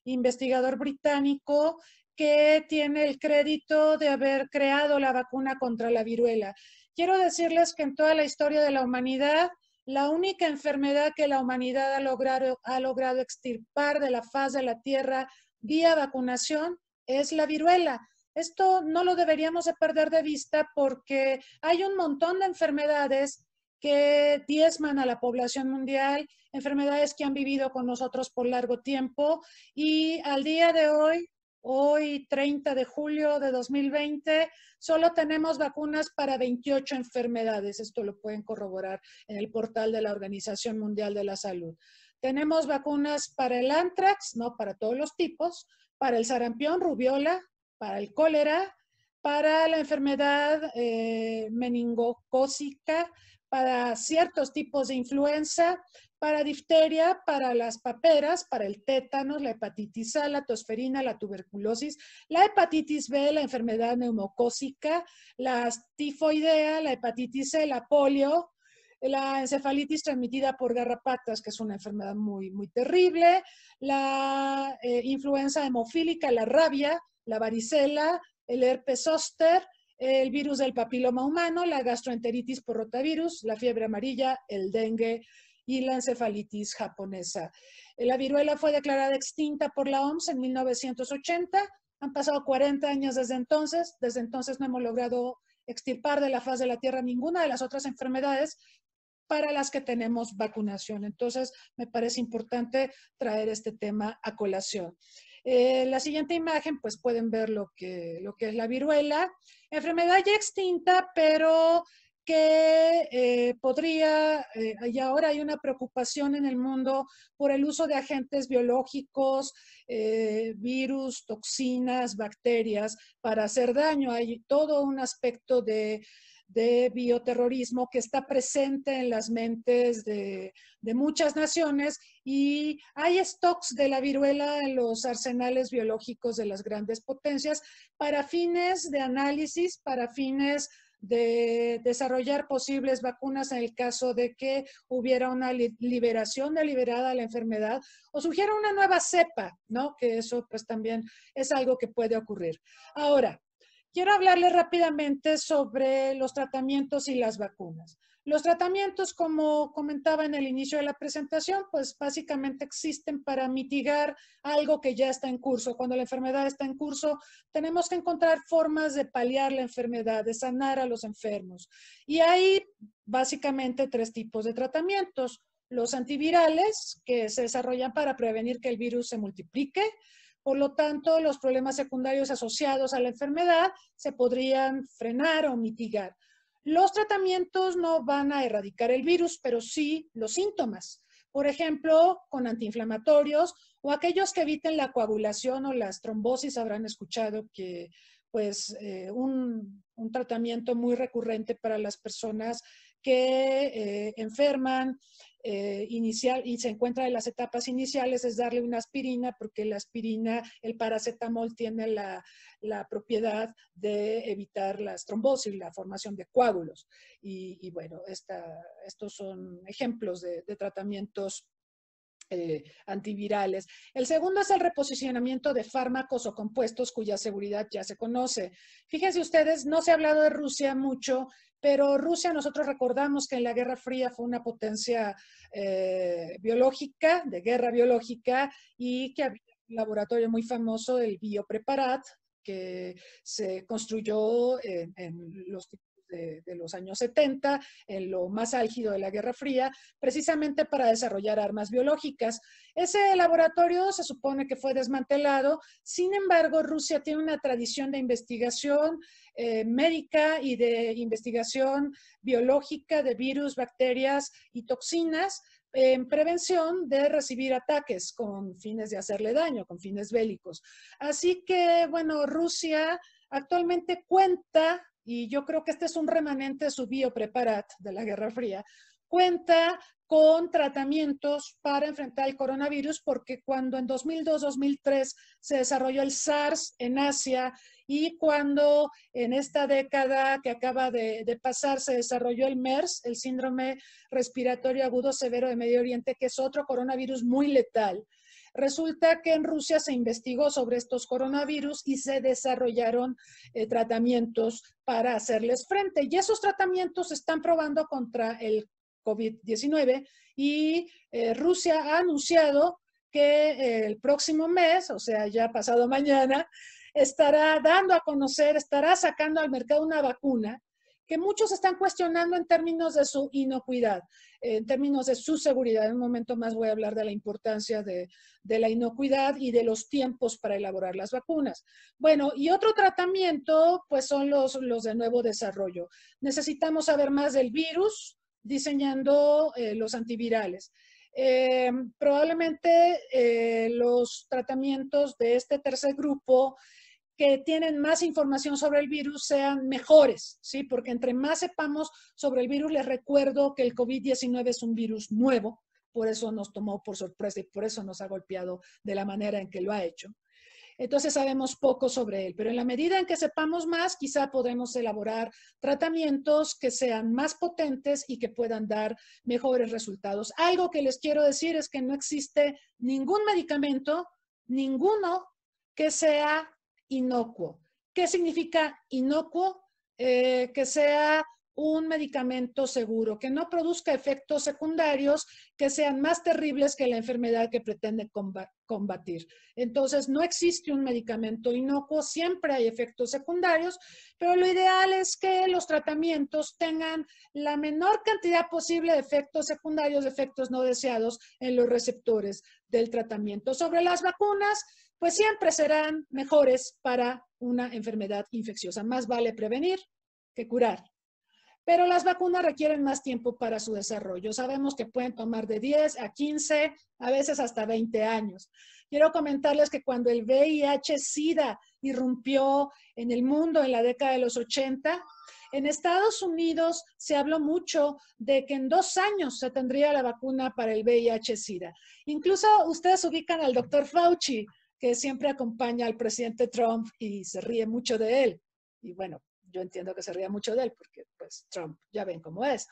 investigador británico que tiene el crédito de haber creado la vacuna contra la viruela. Quiero decirles que en toda la historia de la humanidad, la única enfermedad que la humanidad ha logrado extirpar de la faz de la Tierra vía vacunación es la viruela. Esto no lo deberíamos de perder de vista porque hay un montón de enfermedades que diezman a la población mundial, enfermedades que han vivido con nosotros por largo tiempo y al día de hoy 30 de julio de 2020, solo tenemos vacunas para 28 enfermedades. Esto lo pueden corroborar en el portal de la Organización Mundial de la Salud. Tenemos vacunas para el anthrax, no para todos los tipos, para el sarampión, rubiola, para el cólera, para la enfermedad meningocócica, para ciertos tipos de influenza, para difteria, para las paperas, para el tétanos, la hepatitis A, la tosferina, la tuberculosis, la hepatitis B, la enfermedad neumocócica, la tifoidea, la hepatitis C, la polio, la encefalitis transmitida por garrapatas, que es una enfermedad muy terrible, la influenza hemofílica, la rabia, la varicela, el herpes zóster, el virus del papiloma humano, la gastroenteritis por rotavirus, la fiebre amarilla, el dengue y la encefalitis japonesa. La viruela fue declarada extinta por la OMS en 1980. Han pasado 40 años desde entonces. Desde entonces no hemos logrado extirpar de la faz de la Tierra ninguna de las otras enfermedades para las que tenemos vacunación. Entonces, me parece importante traer este tema a colación. La siguiente imagen, pues pueden ver lo que es la viruela. Enfermedad ya extinta, pero que podría, y ahora hay una preocupación en el mundo por el uso de agentes biológicos, virus, toxinas, bacterias, para hacer daño. Hay todo un aspecto de bioterrorismo que está presente en las mentes de muchas naciones y hay stocks de la viruela en los arsenales biológicos de las grandes potencias para fines de análisis, para fines de desarrollar posibles vacunas en el caso de que hubiera una liberación deliberada de la enfermedad o surgiera una nueva cepa, ¿no? Que eso pues también es algo que puede ocurrir. Ahora, quiero hablarles rápidamente sobre los tratamientos y las vacunas. Los tratamientos, como comentaba en el inicio de la presentación, pues básicamente existen para mitigar algo que ya está en curso. Cuando la enfermedad está en curso, tenemos que encontrar formas de paliar la enfermedad, de sanar a los enfermos. Y hay básicamente tres tipos de tratamientos. los antivirales que se desarrollan para prevenir que el virus se multiplique. Por lo tanto, los problemas secundarios asociados a la enfermedad se podrían frenar o mitigar. Los tratamientos no van a erradicar el virus, pero sí los síntomas. Por ejemplo, con antiinflamatorios o aquellos que eviten la coagulación o las trombosis. Habrán escuchado que pues, un tratamiento muy recurrente para las personas que enferman inicial y se encuentra en las etapas iniciales es darle una aspirina, porque la aspirina, el paracetamol tiene la propiedad de evitar las trombosis, la formación de coágulos. Y bueno, estos son ejemplos de tratamientos antivirales. El segundo es el reposicionamiento de fármacos o compuestos cuya seguridad ya se conoce. Fíjense ustedes, no se ha hablado de Rusia mucho, pero Rusia, nosotros recordamos que en la Guerra Fría fue una potencia biológica, de guerra biológica, y que había un laboratorio muy famoso, el Biopreparat, que se construyó en los de los años 70, en lo más álgido de la Guerra Fría, precisamente para desarrollar armas biológicas. Ese laboratorio se supone que fue desmantelado. Sin embargo, Rusia tiene una tradición de investigación médica y de investigación biológica de virus, bacterias y toxinas en prevención de recibir ataques con fines de hacerle daño, con fines bélicos. Así que, bueno, Rusia actualmente cuenta, y yo creo que este es un remanente de su Biopreparat de la Guerra Fría, cuenta con tratamientos para enfrentar el coronavirus, porque cuando en 2002-2003 se desarrolló el SARS en Asia y cuando en esta década que acaba de pasar se desarrolló el MERS, el síndrome respiratorio agudo severo de Medio Oriente, que es otro coronavirus muy letal. Resulta que en Rusia se investigó sobre estos coronavirus y se desarrollaron tratamientos para hacerles frente. Y esos tratamientos se están probando contra el COVID-19 y Rusia ha anunciado que el próximo mes, o sea, ya pasado mañana, estará dando a conocer, estará sacando al mercado una vacuna que muchos están cuestionando en términos de su inocuidad, en términos de su seguridad. En un momento más voy a hablar de la importancia de la inocuidad y de los tiempos para elaborar las vacunas. Bueno, y otro tratamiento, pues son los de nuevo desarrollo. Necesitamos saber más del virus, diseñando los antivirales. Probablemente los tratamientos de este tercer grupo que tienen más información sobre el virus sean mejores, ¿sí? Porque entre más sepamos sobre el virus, les recuerdo que el COVID-19 es un virus nuevo, por eso nos tomó por sorpresa y por eso nos ha golpeado de la manera en que lo ha hecho. Entonces sabemos poco sobre él, pero en la medida en que sepamos más, quizá podremos elaborar tratamientos que sean más potentes y que puedan dar mejores resultados. Algo que les quiero decir es que no existe ningún medicamento, ninguno, que sea inocuo. ¿Qué significa inocuo? Que sea un medicamento seguro, que no produzca efectos secundarios que sean más terribles que la enfermedad que pretende combatir. Entonces, no existe un medicamento inocuo, siempre hay efectos secundarios, pero lo ideal es que los tratamientos tengan la menor cantidad posible de efectos secundarios, de efectos no deseados en los receptores del tratamiento. Sobre las vacunas, pues siempre serán mejores para una enfermedad infecciosa. Más vale prevenir que curar. Pero las vacunas requieren más tiempo para su desarrollo. Sabemos que pueden tomar de 10 a 15, a veces hasta 20 años. Quiero comentarles que cuando el VIH-Sida irrumpió en el mundo en la década de los 80, en Estados Unidos se habló mucho de que en 2 años se tendría la vacuna para el VIH-Sida. Incluso ustedes ubican al doctor Fauci, que siempre acompaña al presidente Trump y se ríe mucho de él. Y bueno, yo entiendo que se ría mucho de él porque pues Trump ya ven cómo es.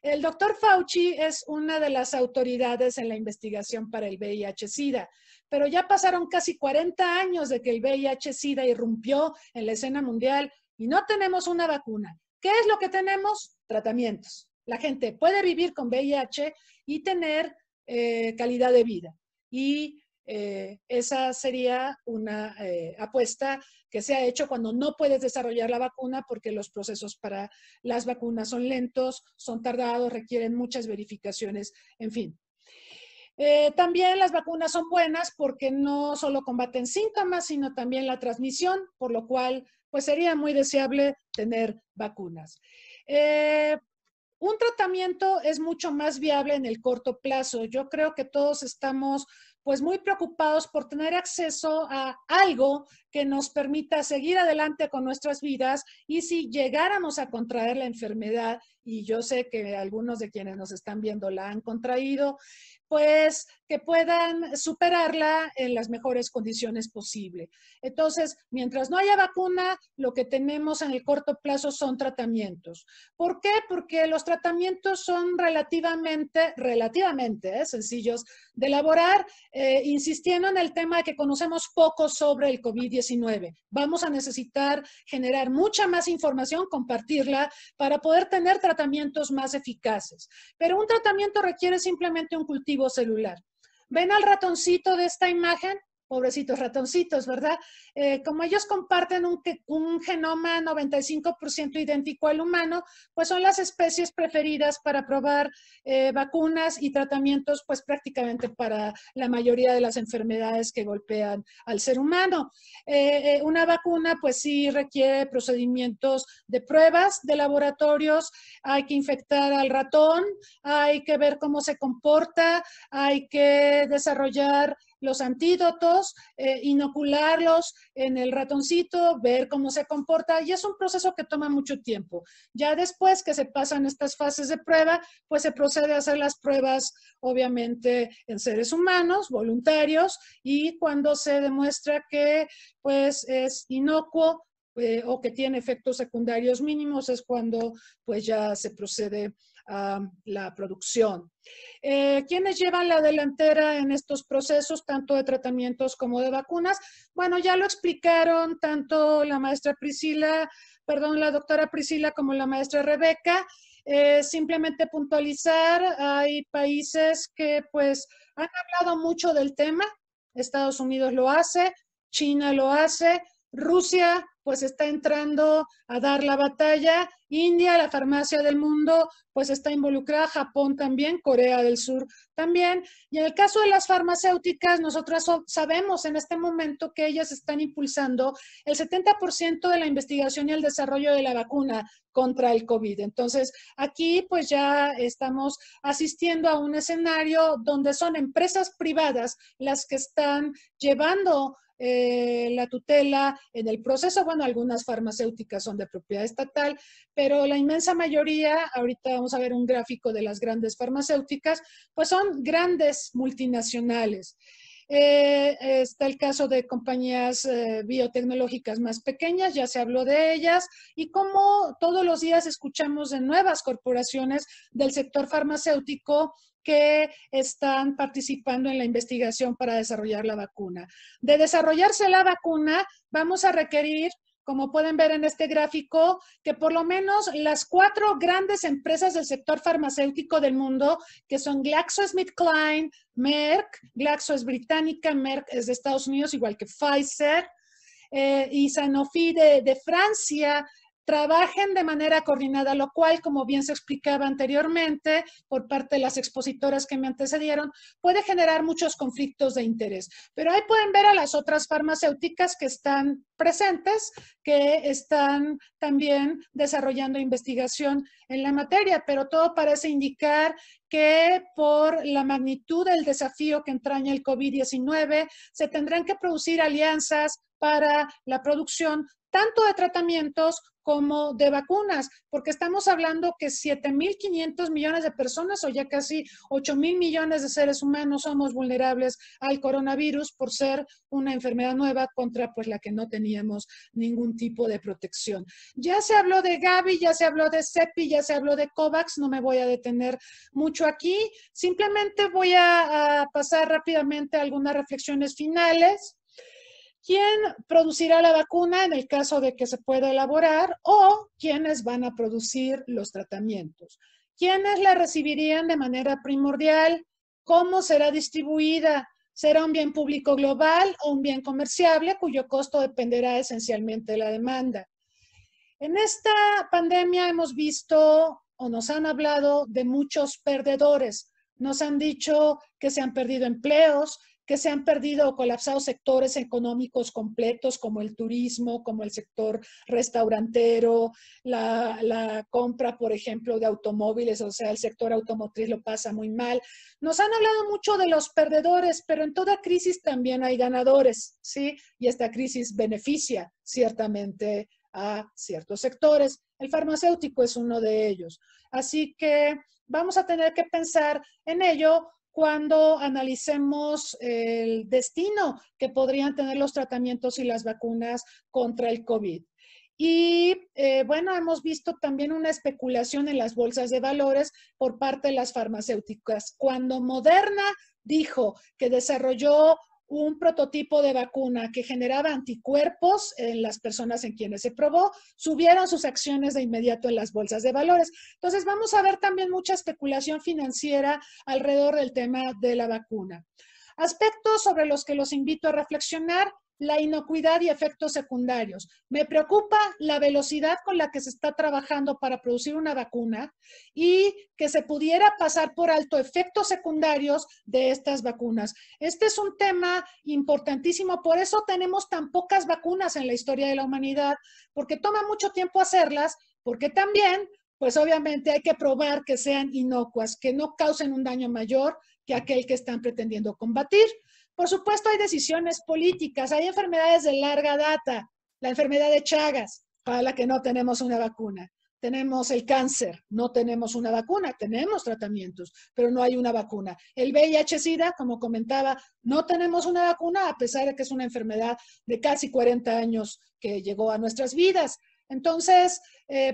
El doctor Fauci es una de las autoridades en la investigación para el VIH-Sida, pero ya pasaron casi 40 años de que el VIH-Sida irrumpió en la escena mundial y no tenemos una vacuna. ¿Qué es lo que tenemos? Tratamientos. La gente puede vivir con VIH y tener calidad de vida. Y esa sería una apuesta que se ha hecho cuando no puedes desarrollar la vacuna porque los procesos para las vacunas son lentos, son tardados, requieren muchas verificaciones, en fin. También las vacunas son buenas porque no solo combaten síntomas, sino también la transmisión, por lo cual pues sería muy deseable tener vacunas. Un tratamiento es mucho más viable en el corto plazo. Yo creo que todos estamos pues muy preocupados por tener acceso a algo que nos permita seguir adelante con nuestras vidas y si llegáramos a contraer la enfermedad, y yo sé que algunos de quienes nos están viendo la han contraído, pues que puedan superarla en las mejores condiciones posibles. Entonces, mientras no haya vacuna, lo que tenemos en el corto plazo son tratamientos. ¿Por qué? Porque los tratamientos son relativamente sencillos de elaborar, insistiendo en el tema de que conocemos poco sobre el COVID-19. Vamos a necesitar generar mucha más información, compartirla, para poder tener tratamientos más eficaces. Pero un tratamiento requiere simplemente un cultivo celular. ¿Ven al ratoncito de esta imagen? Pobrecitos ratoncitos, ¿verdad? Como ellos comparten un genoma 95% idéntico al humano, pues son las especies preferidas para probar vacunas y tratamientos, pues prácticamente para la mayoría de las enfermedades que golpean al ser humano. Una vacuna, pues sí requiere procedimientos de pruebas de laboratorios, hay que infectar al ratón, hay que ver cómo se comporta, hay que desarrollar los antídotos, inocularlos en el ratoncito, ver cómo se comporta, y es un proceso que toma mucho tiempo. Ya después que se pasan estas fases de prueba, pues se procede a hacer las pruebas, obviamente, en seres humanos, voluntarios, y cuando se demuestra que pues es inocuo o que tiene efectos secundarios mínimos, es cuando pues ya se procede a la producción. ¿Quiénes llevan la delantera en estos procesos, tanto de tratamientos como de vacunas? Bueno, ya lo explicaron tanto la doctora Priscila como la maestra Rebeca. Simplemente puntualizar, hay países que pues han hablado mucho del tema. Estados Unidos lo hace, China lo hace, Rusia pues está entrando a dar la batalla, India, la farmacia del mundo, pues está involucrada, Japón también, Corea del Sur también. Y en el caso de las farmacéuticas, nosotros sabemos en este momento que ellas están impulsando el 70% de la investigación y el desarrollo de la vacuna contra el COVID. Entonces, aquí pues ya estamos asistiendo a un escenario donde son empresas privadas las que están llevando la tutela en el proceso. Bueno, algunas farmacéuticas son de propiedad estatal, pero la inmensa mayoría, ahorita vamos a ver un gráfico de las grandes farmacéuticas, pues son grandes multinacionales. Está el caso de compañías biotecnológicas más pequeñas, ya se habló de ellas, y como todos los días escuchamos de nuevas corporaciones del sector farmacéutico que están participando en la investigación para desarrollar la vacuna. De desarrollarse la vacuna, vamos a requerir, como pueden ver en este gráfico, que por lo menos las 4 grandes empresas del sector farmacéutico del mundo, que son GlaxoSmithKline, Merck, Glaxo es británica, Merck es de Estados Unidos, igual que Pfizer, y Sanofi de Francia, trabajen de manera coordinada, lo cual, como bien se explicaba anteriormente por parte de las expositoras que me antecedieron, puede generar muchos conflictos de interés. Pero ahí pueden ver a las otras farmacéuticas que están presentes, que están también desarrollando investigación en la materia, pero todo parece indicar que por la magnitud del desafío que entraña el COVID-19, se tendrán que producir alianzas para la producción tanto de tratamientos como de vacunas, porque estamos hablando que 7.500 millones de personas o ya casi 8.000 millones de seres humanos somos vulnerables al coronavirus por ser una enfermedad nueva contra pues la que no teníamos ningún tipo de protección. Ya se habló de Gavi, ya se habló de CEPI, ya se habló de COVAX, no me voy a detener mucho aquí, simplemente voy a pasar rápidamente a algunas reflexiones finales. ¿Quién producirá la vacuna en el caso de que se pueda elaborar o quiénes van a producir los tratamientos? ¿Quiénes la recibirían de manera primordial? ¿Cómo será distribuida? ¿Será un bien público global o un bien comerciable cuyo costo dependerá esencialmente de la demanda? En esta pandemia hemos visto o nos han hablado de muchos perdedores. Nos han dicho que se han perdido empleos, que se han perdido o colapsado sectores económicos completos como el turismo, como el sector restaurantero, la compra, por ejemplo, de automóviles, o sea, el sector automotriz lo pasa muy mal. Nos han hablado mucho de los perdedores, pero en toda crisis también hay ganadores, ¿sí? Y esta crisis beneficia ciertamente a ciertos sectores. El farmacéutico es uno de ellos. Así que vamos a tener que pensar en ello cuando analicemos el destino que podrían tener los tratamientos y las vacunas contra el COVID. Y bueno, hemos visto también una especulación en las bolsas de valores por parte de las farmacéuticas. Cuando Moderna dijo que desarrolló un prototipo de vacuna que generaba anticuerpos en las personas en quienes se probó, subieron sus acciones de inmediato en las bolsas de valores. Entonces vamos a ver también mucha especulación financiera alrededor del tema de la vacuna. Aspectos sobre los que los invito a reflexionar: la inocuidad y efectos secundarios. Me preocupa la velocidad con la que se está trabajando para producir una vacuna y que se pudiera pasar por alto efectos secundarios de estas vacunas. Este es un tema importantísimo, por eso tenemos tan pocas vacunas en la historia de la humanidad, porque toma mucho tiempo hacerlas, porque también, pues obviamente hay que probar que sean inocuas, que no causen un daño mayor que aquel que están pretendiendo combatir. Por supuesto, hay decisiones políticas, hay enfermedades de larga data, la enfermedad de Chagas, para la que no tenemos una vacuna. Tenemos el cáncer, no tenemos una vacuna, tenemos tratamientos, pero no hay una vacuna. El VIH-Sida, como comentaba, no tenemos una vacuna, a pesar de que es una enfermedad de casi 40 años que llegó a nuestras vidas. Entonces,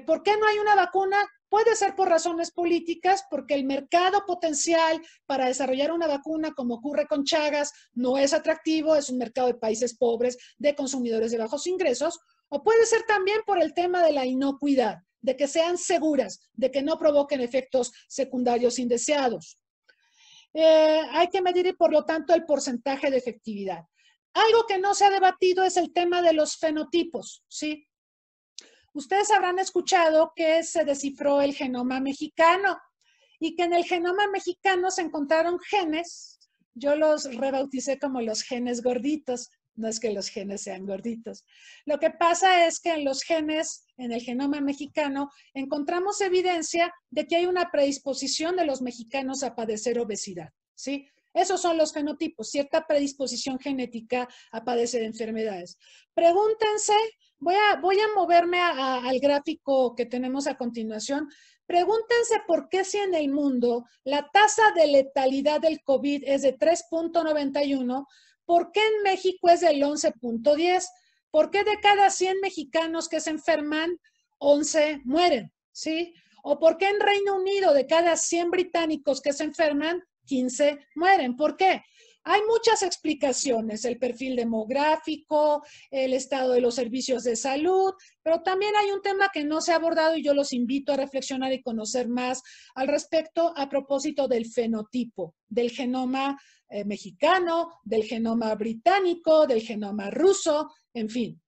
¿por qué no hay una vacuna? Puede ser por razones políticas, porque el mercado potencial para desarrollar una vacuna, como ocurre con Chagas, no es atractivo, es un mercado de países pobres, de consumidores de bajos ingresos, o puede ser también por el tema de la inocuidad, de que sean seguras, de que no provoquen efectos secundarios indeseados. Hay que medir, por lo tanto, el porcentaje de efectividad. Algo que no se ha debatido es el tema de los fenotipos, ¿sí? Ustedes habrán escuchado que se descifró el genoma mexicano y que en el genoma mexicano se encontraron genes, yo los rebauticé como los genes gorditos, no es que los genes sean gorditos. Lo que pasa es que en los genes, en el genoma mexicano, encontramos evidencia de que hay una predisposición de los mexicanos a padecer obesidad, ¿sí? Esos son los fenotipos, cierta predisposición genética a padecer enfermedades. Pregúntense, voy a moverme al gráfico que tenemos a continuación. Pregúntense por qué si en el mundo la tasa de letalidad del COVID es de 3.91, ¿por qué en México es del 11.10? ¿Por qué de cada 100 mexicanos que se enferman, 11 mueren? ¿Sí? ¿O por qué en Reino Unido de cada 100 británicos que se enferman, 15 mueren? ¿Por qué? Hay muchas explicaciones, el perfil demográfico, el estado de los servicios de salud, pero también hay un tema que no se ha abordado y yo los invito a reflexionar y conocer más al respecto a propósito del fenotipo, del genoma mexicano, del genoma británico, del genoma ruso, en fin.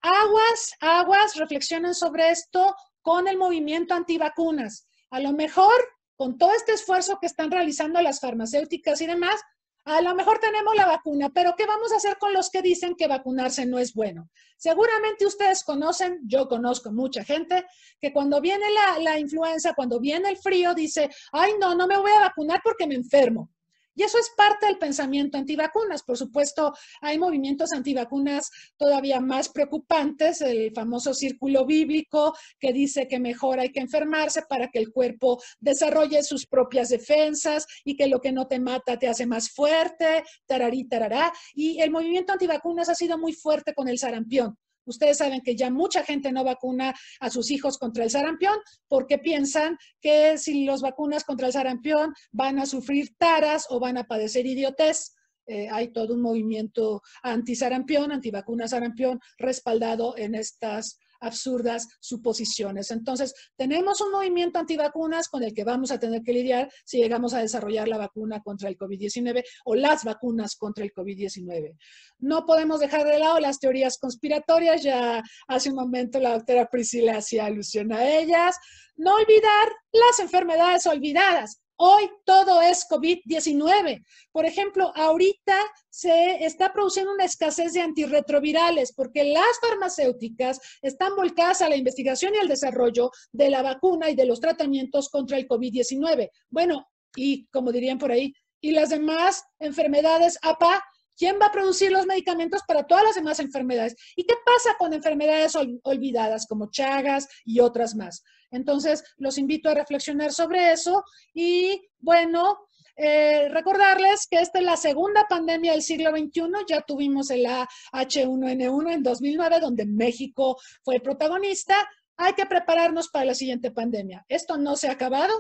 Aguas, reflexionen sobre esto con el movimiento antivacunas. A lo mejor, con todo este esfuerzo que están realizando las farmacéuticas y demás, a lo mejor tenemos la vacuna, pero ¿qué vamos a hacer con los que dicen que vacunarse no es bueno? Seguramente ustedes conocen, yo conozco mucha gente, que cuando viene la influenza, cuando viene el frío, dice, ay, no me voy a vacunar porque me enfermo. Y eso es parte del pensamiento antivacunas. Por supuesto, hay movimientos antivacunas todavía más preocupantes, el famoso círculo bíblico que dice que mejor hay que enfermarse para que el cuerpo desarrolle sus propias defensas y que lo que no te mata te hace más fuerte, tararí, tarará. Y el movimiento antivacunas ha sido muy fuerte con el sarampión. Ustedes saben que ya mucha gente no vacuna a sus hijos contra el sarampión porque piensan que si los vacunas contra el sarampión van a sufrir taras o van a padecer idiotez. Hay todo un movimiento anti-sarampión, antivacuna sarampión, respaldado en estas absurdas suposiciones. Entonces, tenemos un movimiento antivacunas con el que vamos a tener que lidiar si llegamos a desarrollar la vacuna contra el COVID-19 o las vacunas contra el COVID-19. No podemos dejar de lado las teorías conspiratorias, ya hace un momento la doctora Priscila hacía alusión a ellas. No olvidar las enfermedades olvidadas. Hoy todo es COVID-19. Por ejemplo, ahorita se está produciendo una escasez de antirretrovirales porque las farmacéuticas están volcadas a la investigación y al desarrollo de la vacuna y de los tratamientos contra el COVID-19. Bueno, y como dirían por ahí, ¿y las demás enfermedades, APA? ¿Quién va a producir los medicamentos para todas las demás enfermedades? ¿Y qué pasa con enfermedades olvidadas como Chagas y otras más? Entonces, los invito a reflexionar sobre eso y, bueno, recordarles que esta es la segunda pandemia del siglo XXI. Ya tuvimos el H1N1 en 2009, donde México fue protagonista. Hay que prepararnos para la siguiente pandemia. Esto no se ha acabado.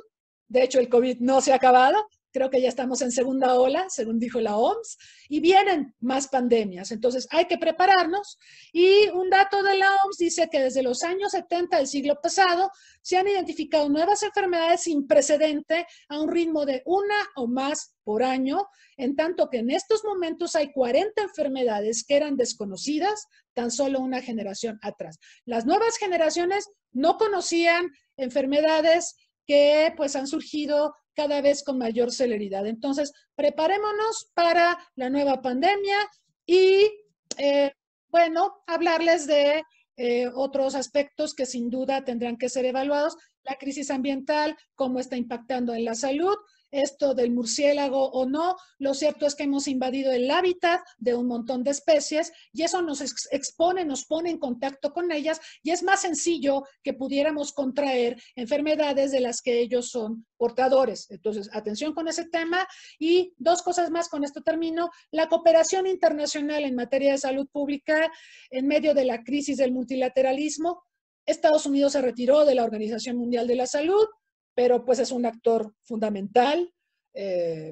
De hecho, el COVID no se ha acabado. Creo que ya estamos en segunda ola, según dijo la OMS, y vienen más pandemias. Entonces, hay que prepararnos. Y un dato de la OMS dice que desde los años 70 del siglo pasado se han identificado nuevas enfermedades sin precedente a un ritmo de una o más por año, en tanto que en estos momentos hay 40 enfermedades que eran desconocidas tan solo una generación atrás. Las nuevas generaciones no conocían enfermedades que pues han surgido cada vez con mayor celeridad. Entonces, preparémonos para la nueva pandemia y, bueno, hablarles de otros aspectos que sin duda tendrán que ser evaluados. La crisis ambiental, cómo está impactando en la salud, esto del murciélago o no. Lo cierto es que hemos invadido el hábitat de un montón de especies y eso nos expone, nos pone en contacto con ellas y es más sencillo que pudiéramos contraer enfermedades de las que ellos son portadores. Entonces, atención con ese tema. Y dos cosas más, con esto termino. La cooperación internacional en materia de salud pública en medio de la crisis del multilateralismo. Estados Unidos se retiró de la Organización Mundial de la Salud, pero pues es un actor fundamental.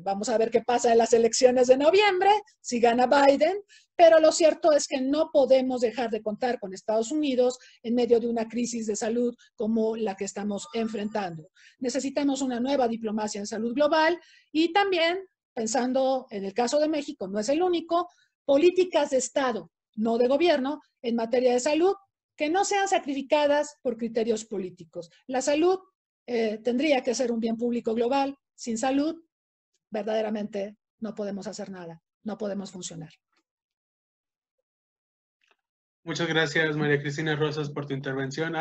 Vamos a ver qué pasa en las elecciones de noviembre, si gana Biden, pero lo cierto es que no podemos dejar de contar con Estados Unidos en medio de una crisis de salud como la que estamos enfrentando. Necesitamos una nueva diplomacia en salud global y también, pensando en el caso de México, no es el único, políticas de Estado, no de gobierno, en materia de salud, que no sean sacrificadas por criterios políticos. La salud tendría que ser un bien público global. Sin salud, verdaderamente no podemos hacer nada, no podemos funcionar. Muchas gracias, María Cristina Rosas, por tu intervención.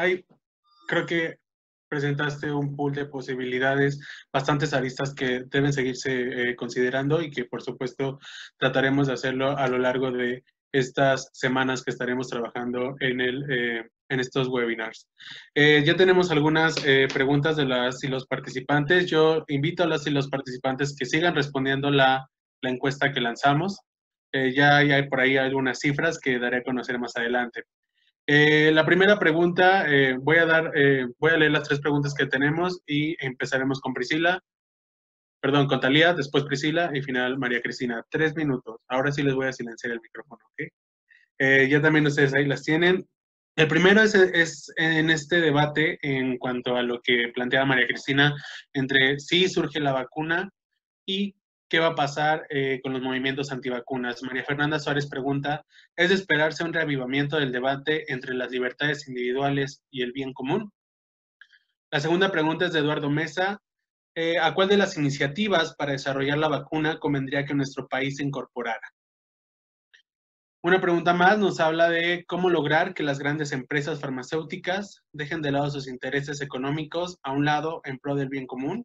Creo que presentaste un pool de posibilidades, bastantes aristas que deben seguirse considerando y que, por supuesto, trataremos de hacerlo a lo largo de estas semanas que estaremos trabajando en estos webinars. Ya tenemos algunas preguntas de las y los participantes. Yo invito a las y los participantes que sigan respondiendo la encuesta que lanzamos. Ya hay por ahí algunas cifras que daré a conocer más adelante. La primera pregunta, voy a leer las tres preguntas que tenemos y empezaremos con con Talía, después Priscila y final María Cristina. 3 minutos. Ahora sí les voy a silenciar el micrófono, ¿ok? Ya también ustedes ahí las tienen. El primero es en este debate en cuanto a lo que planteaba María Cristina entre si surge la vacuna y qué va a pasar con los movimientos antivacunas. María Fernanda Suárez pregunta, ¿es de esperarse un reavivamiento del debate entre las libertades individuales y el bien común? La segunda pregunta es de Eduardo Mesa. ¿A cuál de las iniciativas para desarrollar la vacuna convendría que nuestro país se incorporara? Una pregunta más nos habla de cómo lograr que las grandes empresas farmacéuticas dejen de lado sus intereses económicos a un lado en pro del bien común.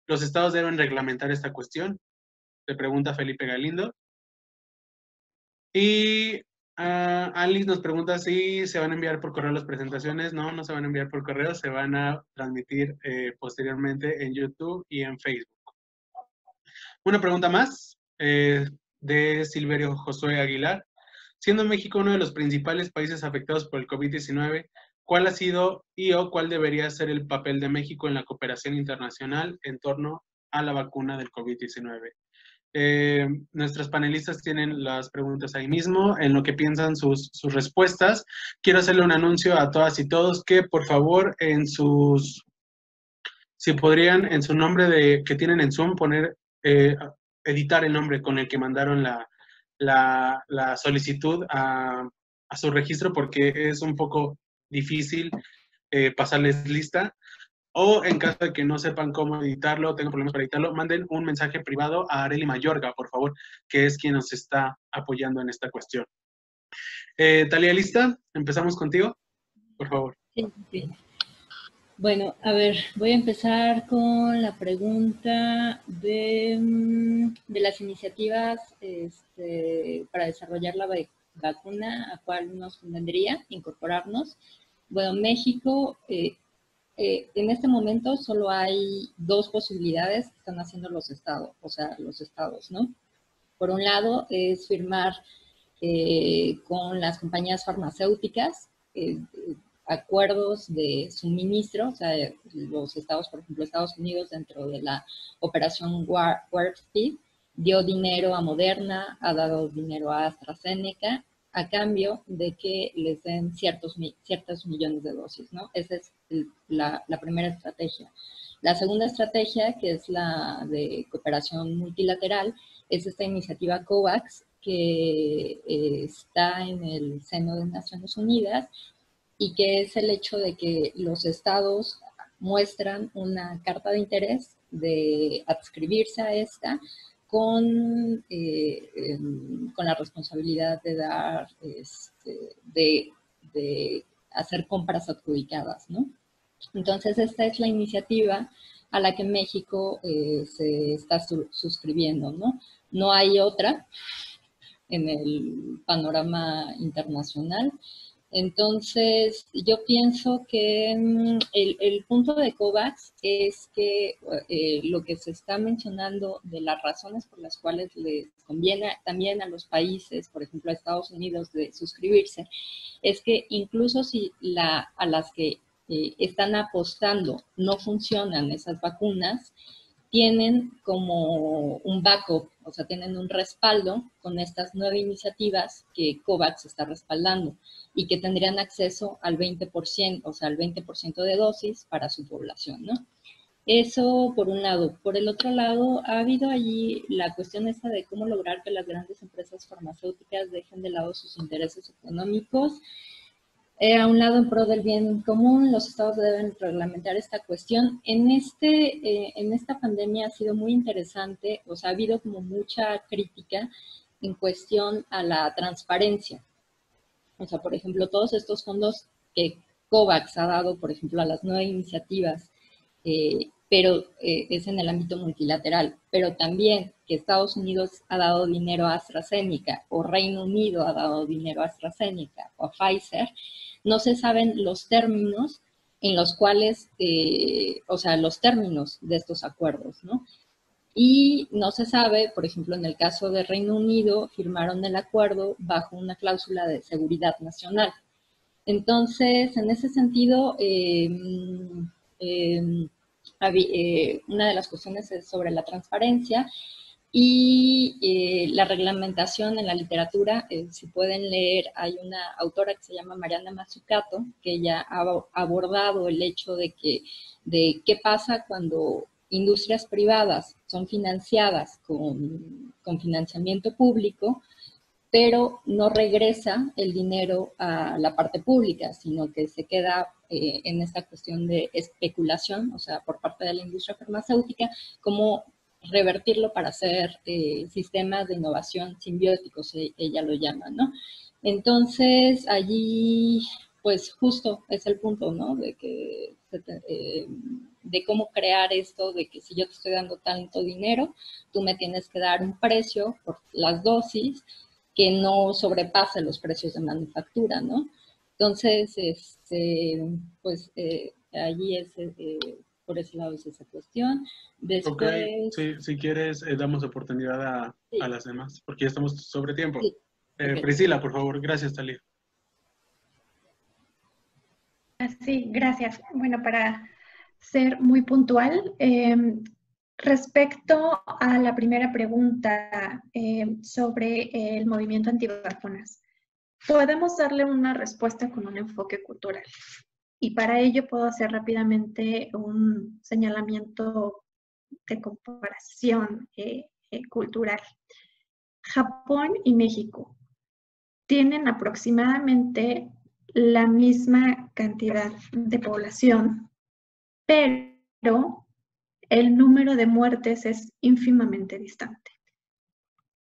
¿Los estados deben reglamentar esta cuestión? Se pregunta Felipe Galindo. Y Alice nos pregunta si se van a enviar por correo las presentaciones. No, no se van a enviar por correo, se van a transmitir posteriormente en YouTube y en Facebook. Una pregunta más de Silverio Josué Aguilar. Siendo México uno de los principales países afectados por el COVID-19, ¿cuál ha sido o cuál debería ser el papel de México en la cooperación internacional en torno a la vacuna del COVID-19? Nuestros panelistas tienen las preguntas ahí mismo, en lo que piensan sus respuestas. Quiero hacerle un anuncio a todas y todos que por favor si podrían en su nombre que tienen en Zoom poner, editar el nombre con el que mandaron la solicitud a su registro, porque es un poco difícil pasarles lista. O en caso de que no sepan cómo editarlo, tengan problemas para editarlo, manden un mensaje privado a Arely Mayorga, por favor, que es quien nos está apoyando en esta cuestión. Talia, ¿lista? Empezamos contigo, por favor. Sí, sí. Bueno, a ver, voy a empezar con la pregunta de las iniciativas para desarrollar la vacuna, ¿a cuál nos convendría incorporarnos? Bueno, México, en este momento solo hay dos posibilidades que están haciendo los estados, ¿no? Por un lado es firmar con las compañías farmacéuticas acuerdos de suministro, o sea, los estados, por ejemplo, Estados Unidos dentro de la operación Warp Speed, dio dinero a Moderna, ha dado dinero a AstraZeneca, a cambio de que les den ciertos millones de dosis, ¿no? Esa es la primera estrategia. La segunda estrategia, que es la de cooperación multilateral, es esta iniciativa COVAX, que está en el seno de Naciones Unidas y que es el hecho de que los estados muestran una carta de interés de adscribirse a esta con la responsabilidad de dar, de hacer compras adjudicadas, ¿no? Entonces, esta es la iniciativa a la que México se está suscribiendo, ¿no? No hay otra en el panorama internacional. Entonces, yo pienso que el punto de COVAX es que lo que se está mencionando de las razones por las cuales les conviene también a los países, por ejemplo a Estados Unidos, de suscribirse, es que incluso si a las que están apostando no funcionan esas vacunas, tienen como un backup, o sea, tienen un respaldo con estas 9 iniciativas que COVAX está respaldando y que tendrían acceso al 20%, o sea, al 20% de dosis para su población, ¿no? Eso por un lado. Por el otro lado, ha habido allí la cuestión esta de cómo lograr que las grandes empresas farmacéuticas dejen de lado sus intereses económicos. A un lado, en pro del bien común, los estados deben reglamentar esta cuestión. En esta pandemia ha sido muy interesante, o sea, ha habido como mucha crítica en cuestión a la transparencia. O sea, por ejemplo, todos estos fondos que COVAX ha dado, por ejemplo, a las 9 iniciativas, pero es en el ámbito multilateral, pero también que Estados Unidos ha dado dinero a AstraZeneca o Reino Unido ha dado dinero a AstraZeneca o a Pfizer, no se saben los términos en los cuales, o sea, los términos de estos acuerdos, ¿no? Y no se sabe, por ejemplo, en el caso de Reino Unido, firmaron el acuerdo bajo una cláusula de seguridad nacional. Entonces, en ese sentido, una de las cuestiones es sobre la transparencia y la reglamentación en la literatura. Si pueden leer, hay una autora que se llama Mariana Mazzucato, que ella ha abordado el hecho de qué pasa cuando industrias privadas son financiadas con financiamiento público, pero no regresa el dinero a la parte pública, sino que se queda en esta cuestión de especulación, o sea, por parte de la industria farmacéutica, cómo revertirlo para hacer sistemas de innovación simbióticos, ella lo llama, ¿no? Entonces, allí, pues justo es el punto, ¿no? De cómo crear esto, de que si yo te estoy dando tanto dinero, tú me tienes que dar un precio por las dosis que no sobrepase los precios de manufactura, ¿no? Entonces, pues allí es, por ese lado es esa cuestión. Después... Ok, si quieres, damos oportunidad a las demás, porque ya estamos sobre tiempo. Sí. Okay. Priscila, por favor. Gracias, Talia. Sí, gracias. Bueno, para ser muy puntual, Respecto a la primera pregunta sobre el movimiento antivacunas, podemos darle una respuesta con un enfoque cultural. Y para ello puedo hacer rápidamente un señalamiento de comparación cultural. Japón y México tienen aproximadamente la misma cantidad de población, pero el número de muertes es ínfimamente distante.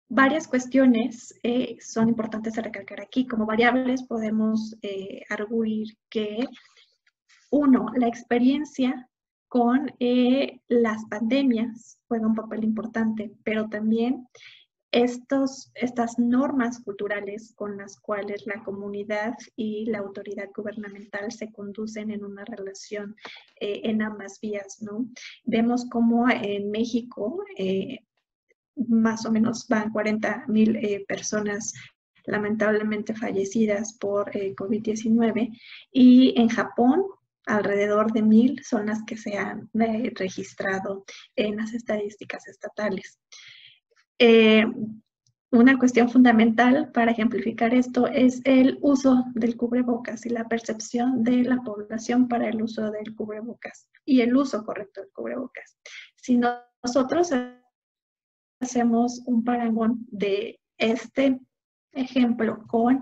Varias cuestiones son importantes de recalcar aquí. Como variables podemos arguir que, uno, la experiencia con las pandemias juega un papel importante, pero también estas normas culturales con las cuales la comunidad y la autoridad gubernamental se conducen en una relación en ambas vías, ¿no? Vemos cómo en México más o menos van 40,000 personas lamentablemente fallecidas por COVID-19 y en Japón alrededor de 1,000 son las que se han registrado en las estadísticas estatales. Una cuestión fundamental para ejemplificar esto es el uso del cubrebocas y la percepción de la población para el uso del cubrebocas y el uso correcto del cubrebocas. Si nosotros hacemos un parangón de este ejemplo con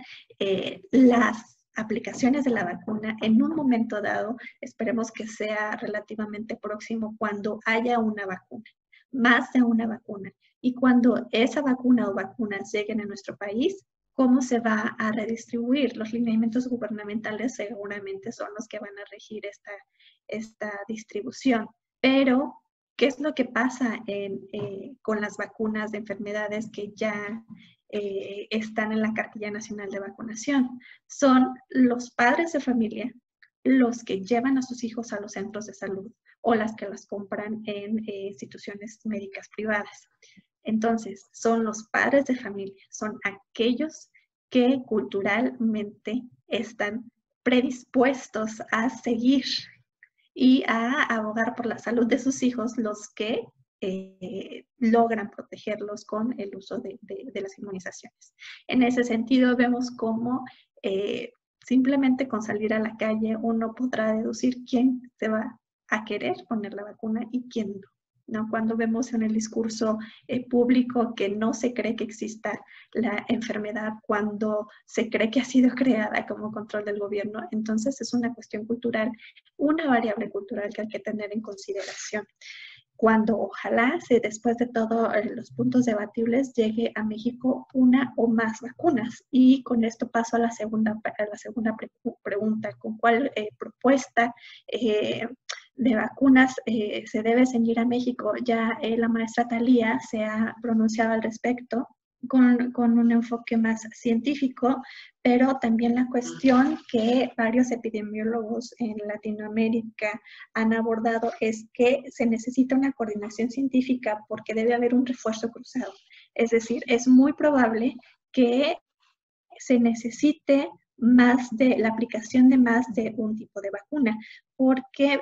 las aplicaciones de la vacuna en un momento dado, esperemos que sea relativamente próximo cuando haya una vacuna, más de una vacuna. Y cuando esa vacuna o vacunas lleguen a nuestro país, ¿cómo se va a redistribuir? Los lineamientos gubernamentales seguramente son los que van a regir esta distribución. Pero, ¿qué es lo que pasa con las vacunas de enfermedades que ya están en la Cartilla Nacional de Vacunación? Son los padres de familia los que llevan a sus hijos a los centros de salud o las que las compran en instituciones médicas privadas. Entonces, son los padres de familia, son aquellos que culturalmente están predispuestos a seguir y a abogar por la salud de sus hijos los que logran protegerlos con el uso de las inmunizaciones. En ese sentido, vemos cómo simplemente con salir a la calle uno podrá deducir quién se va a querer poner la vacuna y quién no. ¿No? Cuando vemos en el discurso público que no se cree que exista la enfermedad, cuando se cree que ha sido creada como control del gobierno, entonces es una cuestión cultural, una variable cultural que hay que tener en consideración. Cuando ojalá, después de todos los puntos debatibles, llegue a México una o más vacunas. Y con esto paso a la segunda pregunta, ¿con cuál propuesta de vacunas se debe ceñir a México? Ya la maestra Thalía se ha pronunciado al respecto con un enfoque más científico, pero también la cuestión que varios epidemiólogos en Latinoamérica han abordado es que se necesita una coordinación científica porque debe haber un refuerzo cruzado. Es decir, es muy probable que se necesite la aplicación de más de un tipo de vacuna, porque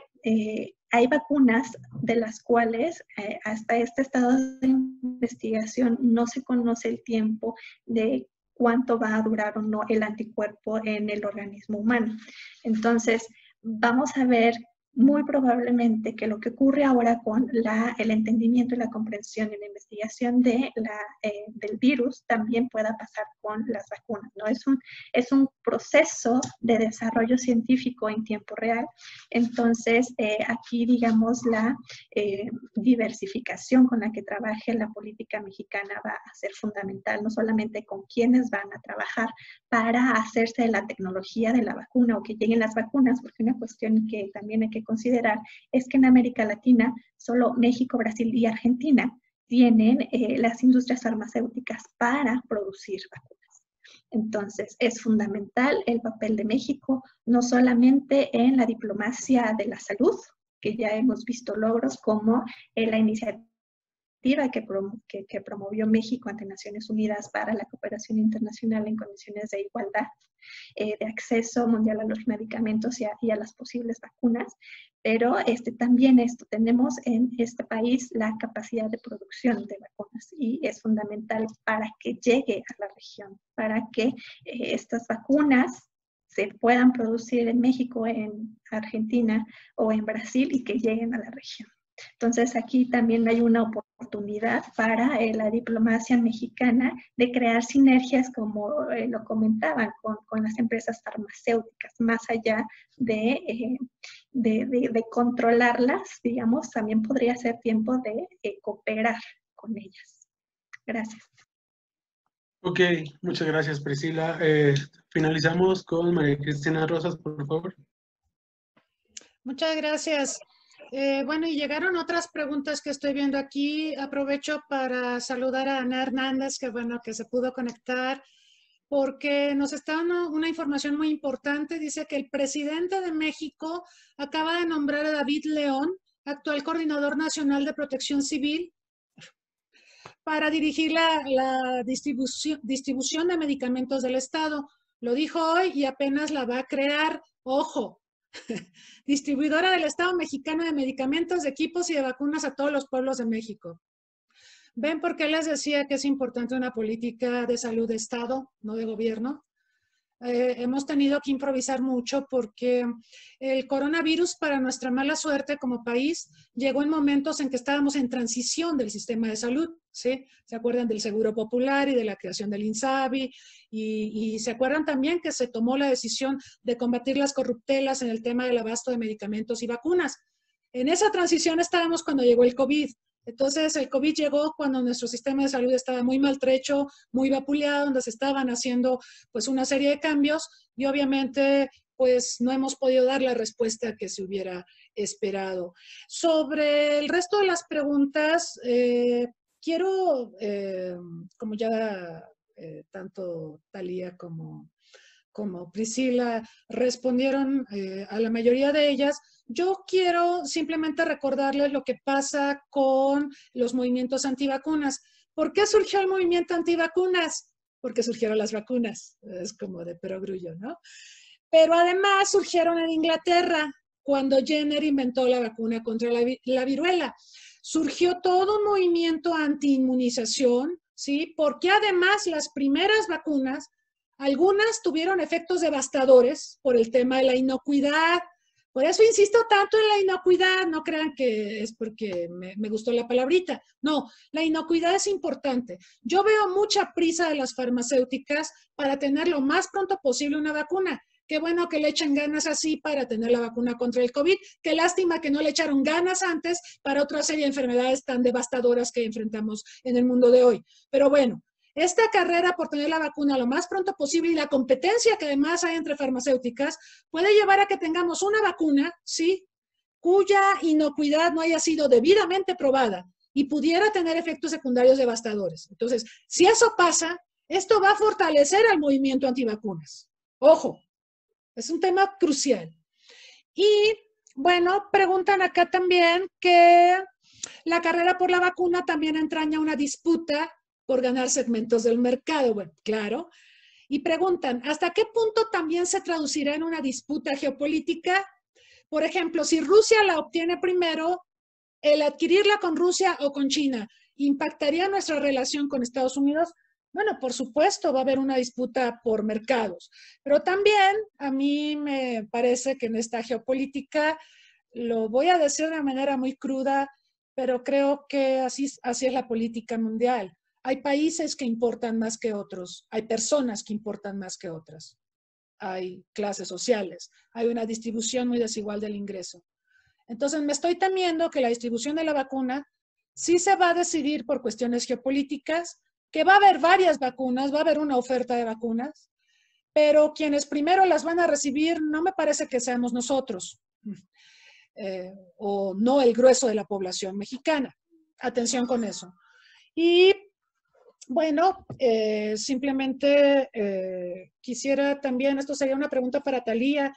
hay vacunas de las cuales hasta este estado de investigación no se conoce el tiempo de cuánto va a durar o no el anticuerpo en el organismo humano. Entonces, vamos a ver muy probablemente que lo que ocurre ahora con el entendimiento y la comprensión y la investigación del virus también pueda pasar con las vacunas, ¿no? Es un proceso de desarrollo científico en tiempo real. Entonces, aquí, digamos, la diversificación con la que trabaje la política mexicana va a ser fundamental, no solamente con quienes van a trabajar para hacerse de la tecnología de la vacuna o que lleguen las vacunas, porque una cuestión que también hay que considerar es que en América Latina solo México, Brasil y Argentina tienen las industrias farmacéuticas para producir vacunas. Entonces, es fundamental el papel de México, no solamente en la diplomacia de la salud, que ya hemos visto logros como la iniciativa directiva que promovió México ante Naciones Unidas para la cooperación internacional en condiciones de igualdad, de acceso mundial a los medicamentos y a las posibles vacunas, pero también tenemos en este país la capacidad de producción de vacunas y es fundamental para que llegue a la región, para que estas vacunas se puedan producir en México, en Argentina o en Brasil y que lleguen a la región. Entonces aquí también hay una oportunidad para la diplomacia mexicana de crear sinergias, como lo comentaban, con las empresas farmacéuticas, más allá de controlarlas, digamos, también podría ser tiempo de cooperar con ellas. Gracias. Ok, muchas gracias, Priscila. Finalizamos con María Cristina Rosas, por favor. Muchas gracias. Bueno, y llegaron otras preguntas que estoy viendo aquí. Aprovecho para saludar a Ana Hernández, que bueno, que se pudo conectar, porque nos está dando una información muy importante. Dice que el presidente de México acaba de nombrar a David León, actual coordinador nacional de protección civil, para dirigir la distribución de medicamentos del Estado. Lo dijo hoy y apenas la va a crear. Ojo, distribuidora del Estado mexicano de medicamentos, de equipos y de vacunas a todos los pueblos de México. ¿Ven por qué les decía que es importante una política de salud de Estado, no de gobierno? Hemos tenido que improvisar mucho porque el coronavirus, para nuestra mala suerte como país, llegó en momentos en que estábamos en transición del sistema de salud, ¿sí? ¿Se acuerdan del Seguro Popular y de la creación del INSABI? Y se acuerdan también que se tomó la decisión de combatir las corruptelas en el tema del abasto de medicamentos y vacunas. En esa transición estábamos cuando llegó el COVID. Entonces, el COVID llegó cuando nuestro sistema de salud estaba muy maltrecho, muy vapuleado, donde se estaban haciendo pues una serie de cambios y obviamente pues no hemos podido dar la respuesta que se hubiera esperado. Sobre el resto de las preguntas, quiero, como ya tanto Talía como Priscila respondieron a la mayoría de ellas, yo quiero simplemente recordarles lo que pasa con los movimientos antivacunas. ¿Por qué surgió el movimiento antivacunas? Porque surgieron las vacunas. Es como de perogrullo, ¿no? Pero además surgieron en Inglaterra, cuando Jenner inventó la vacuna contra la viruela. Surgió todo un movimiento anti-inmunización, ¿sí? Porque además las primeras vacunas, algunas tuvieron efectos devastadores por el tema de la inocuidad. Por eso insisto tanto en la inocuidad, no crean que es porque me gustó la palabrita. No, la inocuidad es importante. Yo veo mucha prisa de las farmacéuticas para tener lo más pronto posible una vacuna. Qué bueno que le echen ganas así para tener la vacuna contra el COVID. Qué lástima que no le echaron ganas antes para otra serie de enfermedades tan devastadoras que enfrentamos en el mundo de hoy. Pero bueno, esta carrera por tener la vacuna lo más pronto posible y la competencia que además hay entre farmacéuticas puede llevar a que tengamos una vacuna, ¿sí?, cuya inocuidad no haya sido debidamente probada y pudiera tener efectos secundarios devastadores. Entonces, si eso pasa, esto va a fortalecer al movimiento antivacunas. Ojo, es un tema crucial. Y, bueno, preguntan acá también que la carrera por la vacuna también entraña una disputa por ganar segmentos del mercado. Bueno, claro. Y preguntan, ¿hasta qué punto también se traducirá en una disputa geopolítica? Por ejemplo, si Rusia la obtiene primero, el adquirirla con Rusia o con China, ¿impactaría nuestra relación con Estados Unidos? Bueno, por supuesto, va a haber una disputa por mercados. Pero también a mí me parece que en esta geopolítica, lo voy a decir de una manera muy cruda, pero creo que así es la política mundial. Hay países que importan más que otros, hay personas que importan más que otras, hay clases sociales, hay una distribución muy desigual del ingreso. Entonces me estoy temiendo que la distribución de la vacuna sí se va a decidir por cuestiones geopolíticas, que va a haber varias vacunas, va a haber una oferta de vacunas, pero quienes primero las van a recibir no me parece que seamos nosotros, o no el grueso de la población mexicana. Atención con eso. Y bueno, simplemente quisiera también, esto sería una pregunta para Talía,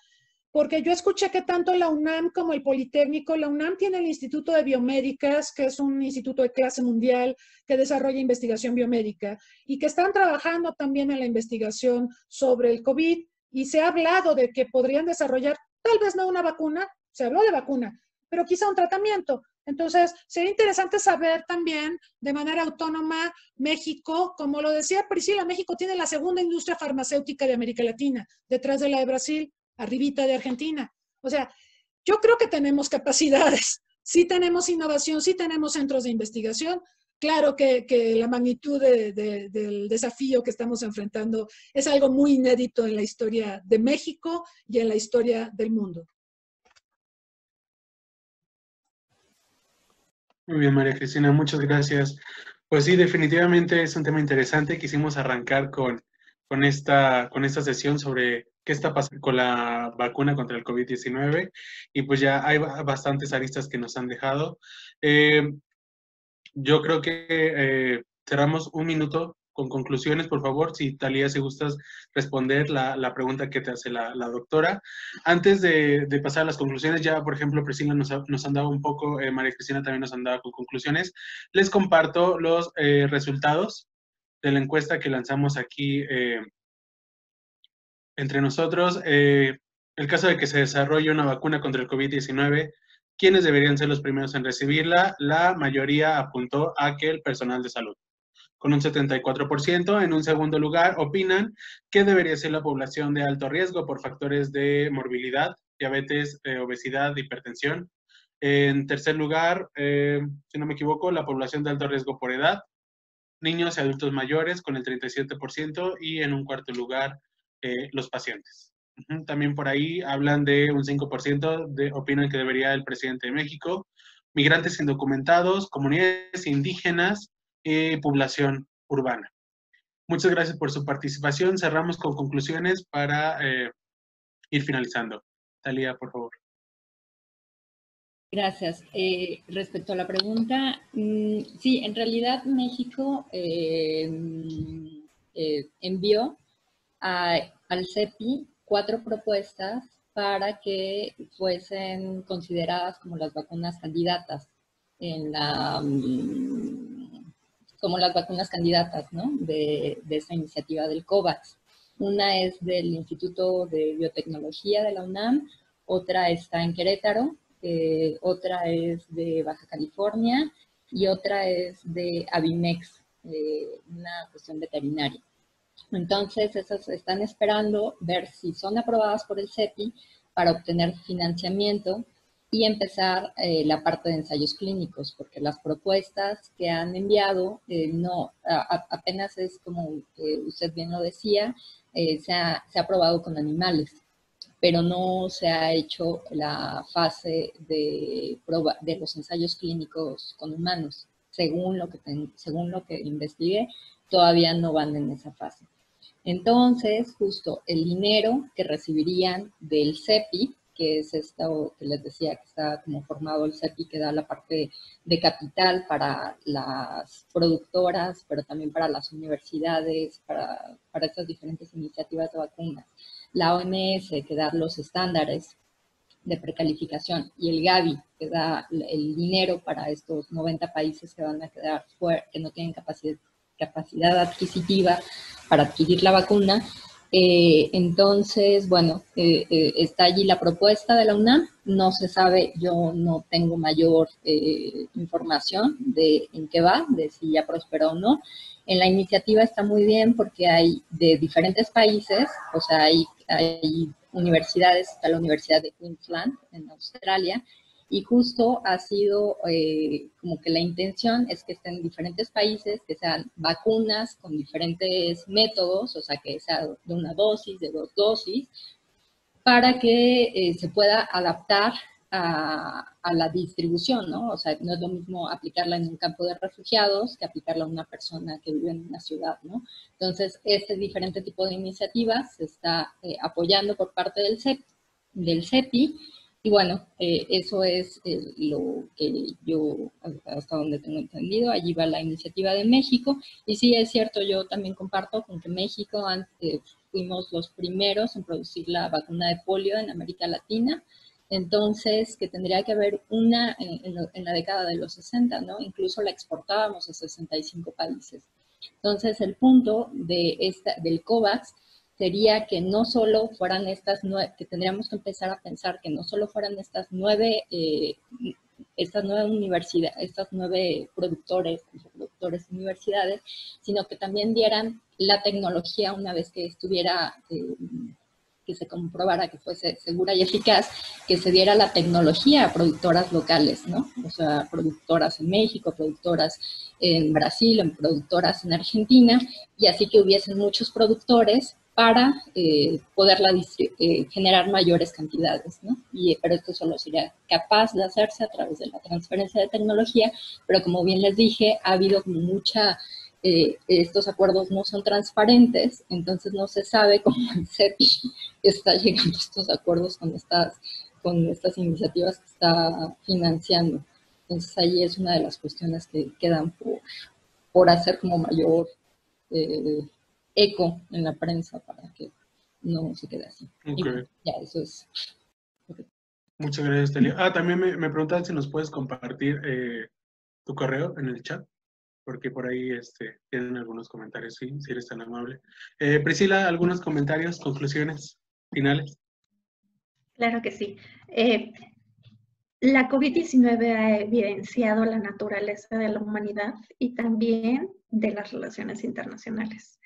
porque yo escuché que tanto la UNAM como el Politécnico, la UNAM tiene el Instituto de Biomédicas, que es un instituto de clase mundial que desarrolla investigación biomédica y que están trabajando también en la investigación sobre el COVID, y se ha hablado de que podrían desarrollar, tal vez no una vacuna, se habló de vacuna, pero quizá un tratamiento. Entonces, sería interesante saber también de manera autónoma México, como lo decía Priscila, México tiene la segunda industria farmacéutica de América Latina, detrás de la de Brasil, arribita de Argentina. O sea, yo creo que tenemos capacidades, sí tenemos innovación, sí tenemos centros de investigación. Claro que la magnitud del desafío que estamos enfrentando es algo muy inédito en la historia de México y en la historia del mundo. Muy bien, María Cristina, muchas gracias. Pues sí, definitivamente es un tema interesante. Quisimos arrancar con esta sesión sobre qué está pasando con la vacuna contra el COVID-19, y pues ya hay bastantes aristas que nos han dejado. Yo creo que cerramos un minuto con conclusiones, por favor, si Talía, si gustas responder la pregunta que te hace la doctora. Antes de pasar a las conclusiones, ya, por ejemplo, Priscila nos han dado un poco, María Cristina también nos han dado con conclusiones. Les comparto los resultados de la encuesta que lanzamos aquí entre nosotros. El caso de que se desarrolle una vacuna contra el COVID-19, ¿quiénes deberían ser los primeros en recibirla? La mayoría apuntó a que el personal de salud, con un 74%. En un segundo lugar, opinan que debería ser la población de alto riesgo por factores de morbilidad, diabetes, obesidad, hipertensión. En tercer lugar, si no me equivoco, la población de alto riesgo por edad, niños y adultos mayores con el 37%, y en un cuarto lugar, los pacientes. También por ahí hablan de un 5% opinan que debería el presidente de México, migrantes indocumentados, comunidades indígenas y población urbana. Muchas gracias por su participación. Cerramos con conclusiones para ir finalizando. Talía, por favor. Gracias. Respecto a la pregunta, sí, en realidad México envió al CEPI 4 propuestas para que fuesen consideradas como las vacunas candidatas como las vacunas candidatas, ¿no? de esta iniciativa del COVAX. Una es del Instituto de Biotecnología de la UNAM, otra está en Querétaro, otra es de Baja California y otra es de Avimex, una cuestión veterinaria. Entonces, esas están esperando ver si son aprobadas por el CEPI para obtener financiamiento y empezar la parte de ensayos clínicos, porque las propuestas que han enviado apenas es como usted bien lo decía, se ha aprobado con animales, pero no se ha hecho la fase de los ensayos clínicos con humanos. Según lo que investigué, todavía no van en esa fase. Entonces, justo el dinero que recibirían del CEPI, que es esto que les decía que está como formado el CEPI, que da la parte de capital para las productoras, pero también para las universidades, para estas diferentes iniciativas de vacunas. La OMS, que da los estándares de precalificación, y el Gavi, que da el dinero para estos 90 países que van a quedar fuera, que no tienen capacidad adquisitiva para adquirir la vacuna. Entonces, bueno, está allí la propuesta de la UNAM. No se sabe, yo no tengo mayor información de en qué va, de si ya prosperó o no. En la iniciativa está muy bien porque hay de diferentes países, o sea, hay universidades, está la Universidad de Queensland en Australia, y justo ha sido como que la intención es que estén en diferentes países, que sean vacunas con diferentes métodos, o sea, que sea de una dosis, de 2 dosis, para que se pueda adaptar a la distribución, ¿no? O sea, no es lo mismo aplicarla en un campo de refugiados que aplicarla a una persona que vive en una ciudad, ¿no? Entonces, este diferente tipo de iniciativas se está apoyando por parte del CEPI, y bueno, eso es lo que yo, hasta donde tengo entendido, allí va la iniciativa de México. Y sí, es cierto, yo también comparto con que México fuimos los primeros en producir la vacuna de polio en América Latina. Entonces, que tendría que haber una en la década de los 60, ¿no? Incluso la exportábamos a 65 países. Entonces, el punto del COVAX sería que no solo fueran que tendríamos que empezar a pensar que no solo fueran estas nueve universidades, estas 9 productores y universidades, sino que también dieran la tecnología una vez que estuviera, que se comprobara que fuese segura y eficaz, que se diera la tecnología a productoras locales, ¿no? O sea, productoras en México, productoras en Brasil, productoras en Argentina, y así que hubiesen muchos productores para poderla generar mayores cantidades, ¿no? Pero esto solo sería capaz de hacerse a través de la transferencia de tecnología, pero como bien les dije, ha habido como estos acuerdos no son transparentes, entonces no se sabe cómo el CEPI está llegando a estos acuerdos con estas iniciativas que está financiando. Entonces ahí es una de las cuestiones que quedan por hacer como mayor eco en la prensa para que no se quede así. Okay. Y ya, eso es. Okay. Muchas gracias, Telia. También me preguntan si nos puedes compartir tu correo en el chat, porque por ahí tienen algunos comentarios, sí, si eres tan amable. Priscila, ¿algunos comentarios, conclusiones finales? Claro que sí. La COVID-19 ha evidenciado la naturaleza de la humanidad y también de las relaciones internacionales.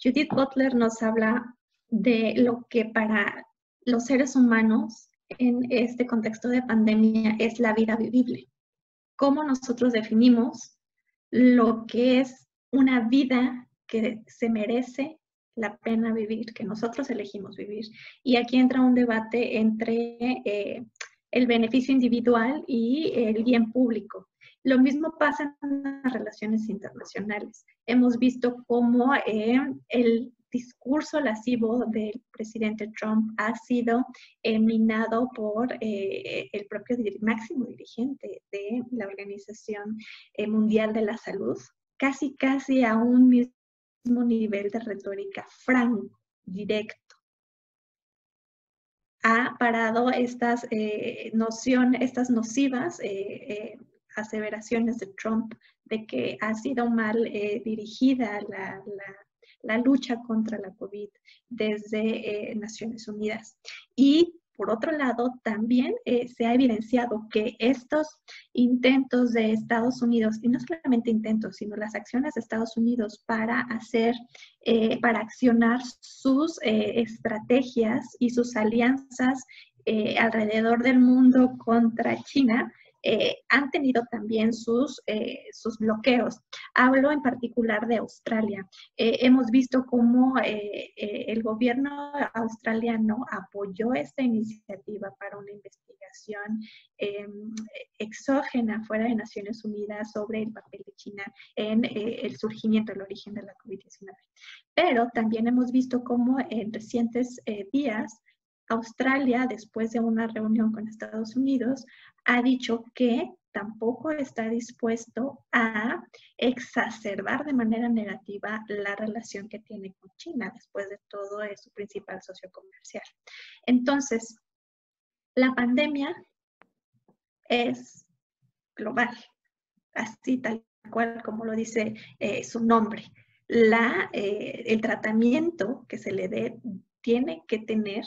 Judith Butler nos habla de lo que para los seres humanos en este contexto de pandemia es la vida vivible. Cómo nosotros definimos lo que es una vida que se merece la pena vivir, que nosotros elegimos vivir. Y aquí entra un debate entre el beneficio individual y el bien público. Lo mismo pasa en las relaciones internacionales. Hemos visto cómo el discurso lascivo del presidente Trump ha sido minado por el propio máximo dirigente de la Organización Mundial de la Salud, casi a un mismo nivel de retórica franco, directo. Ha parado estas estas nocivas aseveraciones de Trump de que ha sido mal dirigida la lucha contra la COVID desde Naciones Unidas. Y por otro lado, también se ha evidenciado que estos intentos de Estados Unidos, y no solamente intentos, sino las acciones de Estados Unidos para accionar sus estrategias y sus alianzas alrededor del mundo contra China, han tenido también sus bloqueos. Hablo en particular de Australia. Hemos visto cómo el gobierno australiano apoyó esta iniciativa para una investigación exógena fuera de Naciones Unidas sobre el papel de China en el surgimiento, el origen de la COVID-19. Pero también hemos visto cómo en recientes días Australia, después de una reunión con Estados Unidos, ha dicho que tampoco está dispuesto a exacerbar de manera negativa la relación que tiene con China. Después de todo, es su principal socio comercial. Entonces, la pandemia es global, así tal cual como lo dice su nombre. El tratamiento que se le dé tiene que tener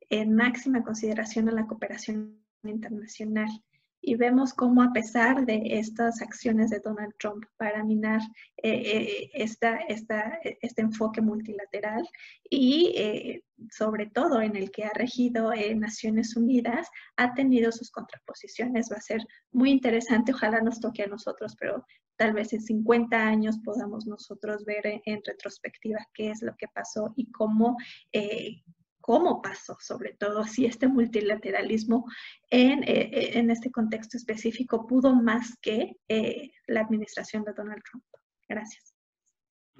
en máxima consideración a la cooperación internacional. Y vemos cómo a pesar de estas acciones de Donald Trump para minar este enfoque multilateral y sobre todo en el que ha regido Naciones Unidas, ha tenido sus contraposiciones. Va a ser muy interesante, ojalá nos toque a nosotros, pero tal vez en 50 años podamos nosotros ver en retrospectiva qué es lo que pasó y cómo pasó, sobre todo si este multilateralismo en este contexto específico pudo más que la administración de Donald Trump. Gracias.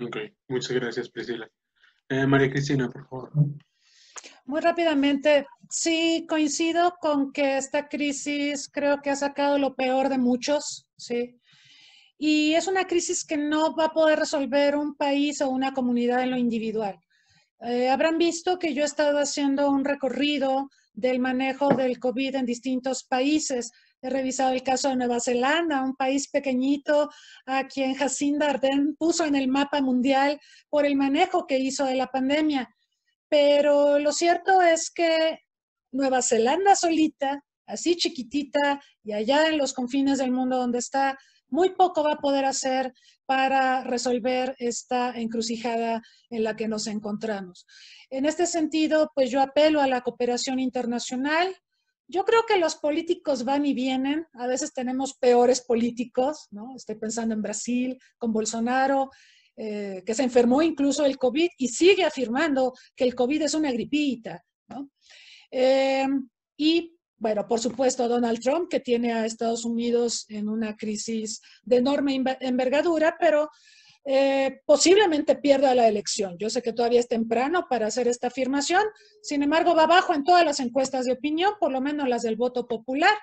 Ok, muchas gracias, Priscila. María Cristina, por favor. Muy rápidamente, sí, coincido con que esta crisis creo que ha sacado lo peor de muchos, ¿sí? Y es una crisis que no va a poder resolver un país o una comunidad en lo individual. Habrán visto que yo he estado haciendo un recorrido del manejo del COVID en distintos países. He revisado el caso de Nueva Zelanda, un país pequeñito a quien Jacinda Ardern puso en el mapa mundial por el manejo que hizo de la pandemia. Pero lo cierto es que Nueva Zelanda solita, así chiquitita y allá en los confines del mundo donde está, muy poco va a poder hacer para resolver esta encrucijada en la que nos encontramos. En este sentido, pues yo apelo a la cooperación internacional. Yo creo que los políticos van y vienen, a veces tenemos peores políticos, ¿no? Estoy pensando en Brasil, con Bolsonaro, que se enfermó incluso del COVID y sigue afirmando que el COVID es una gripita, ¿no? Y bueno, por supuesto, Donald Trump, que tiene a Estados Unidos en una crisis de enorme envergadura, pero posiblemente pierda la elección. Yo sé que todavía es temprano para hacer esta afirmación, sin embargo, va abajo en todas las encuestas de opinión, por lo menos las del voto popular.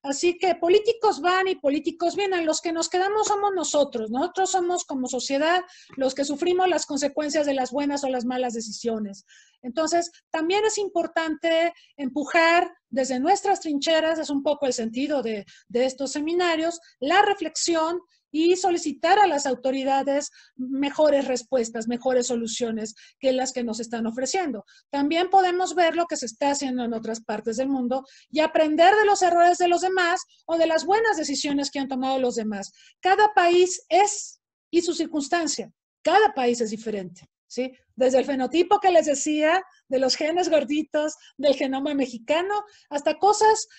Así que políticos van y políticos vienen. Los que nos quedamos somos nosotros. Nosotros somos como sociedad los que sufrimos las consecuencias de las buenas o las malas decisiones. Entonces, también es importante empujar desde nuestras trincheras, es un poco el sentido de estos seminarios, la reflexión y solicitar a las autoridades mejores respuestas, mejores soluciones que las que nos están ofreciendo. También podemos ver lo que se está haciendo en otras partes del mundo y aprender de los errores de los demás o de las buenas decisiones que han tomado los demás. Cada país es, y su circunstancia, cada país es diferente, ¿sí? Desde el fenotipo que les decía, de los genes gorditos, del genoma mexicano, hasta cosas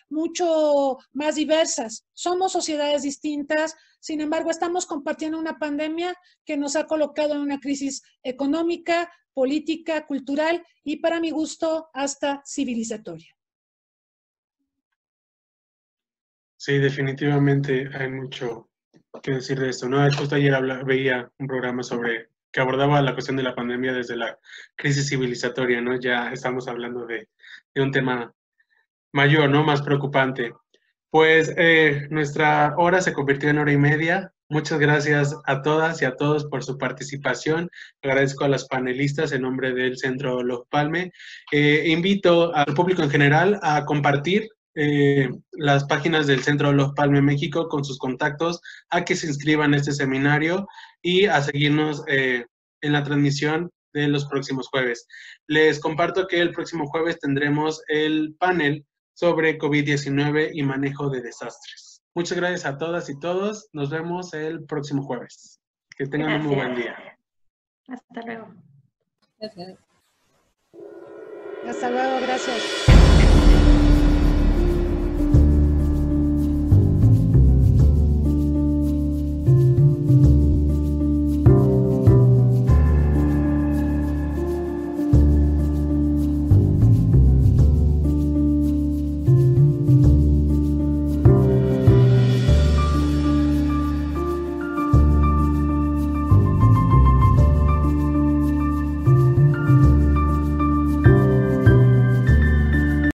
mucho más diversas. Somos sociedades distintas, sin embargo, estamos compartiendo una pandemia que nos ha colocado en una crisis económica, política, cultural y, para mi gusto, hasta civilizatoria. Sí, definitivamente hay mucho que decir de esto, ¿no? Justo ayer veía un programa que abordaba la cuestión de la pandemia desde la crisis civilizatoria, ¿no? Ya estamos hablando de un tema mayor, ¿no? Más preocupante. Pues nuestra hora se convirtió en hora y media. Muchas gracias a todas y a todos por su participación. Agradezco a las panelistas en nombre del Centro Olof Palme. Invito al público en general a compartir las páginas del Centro Olof Palme México con sus contactos, a que se inscriban a este seminario y a seguirnos en la transmisión de los próximos jueves. Les comparto que el próximo jueves tendremos el panel sobre COVID-19 y manejo de desastres. Muchas gracias a todas y todos. Nos vemos el próximo jueves. Que tengan un muy buen día. Hasta luego. Gracias. Hasta luego, gracias.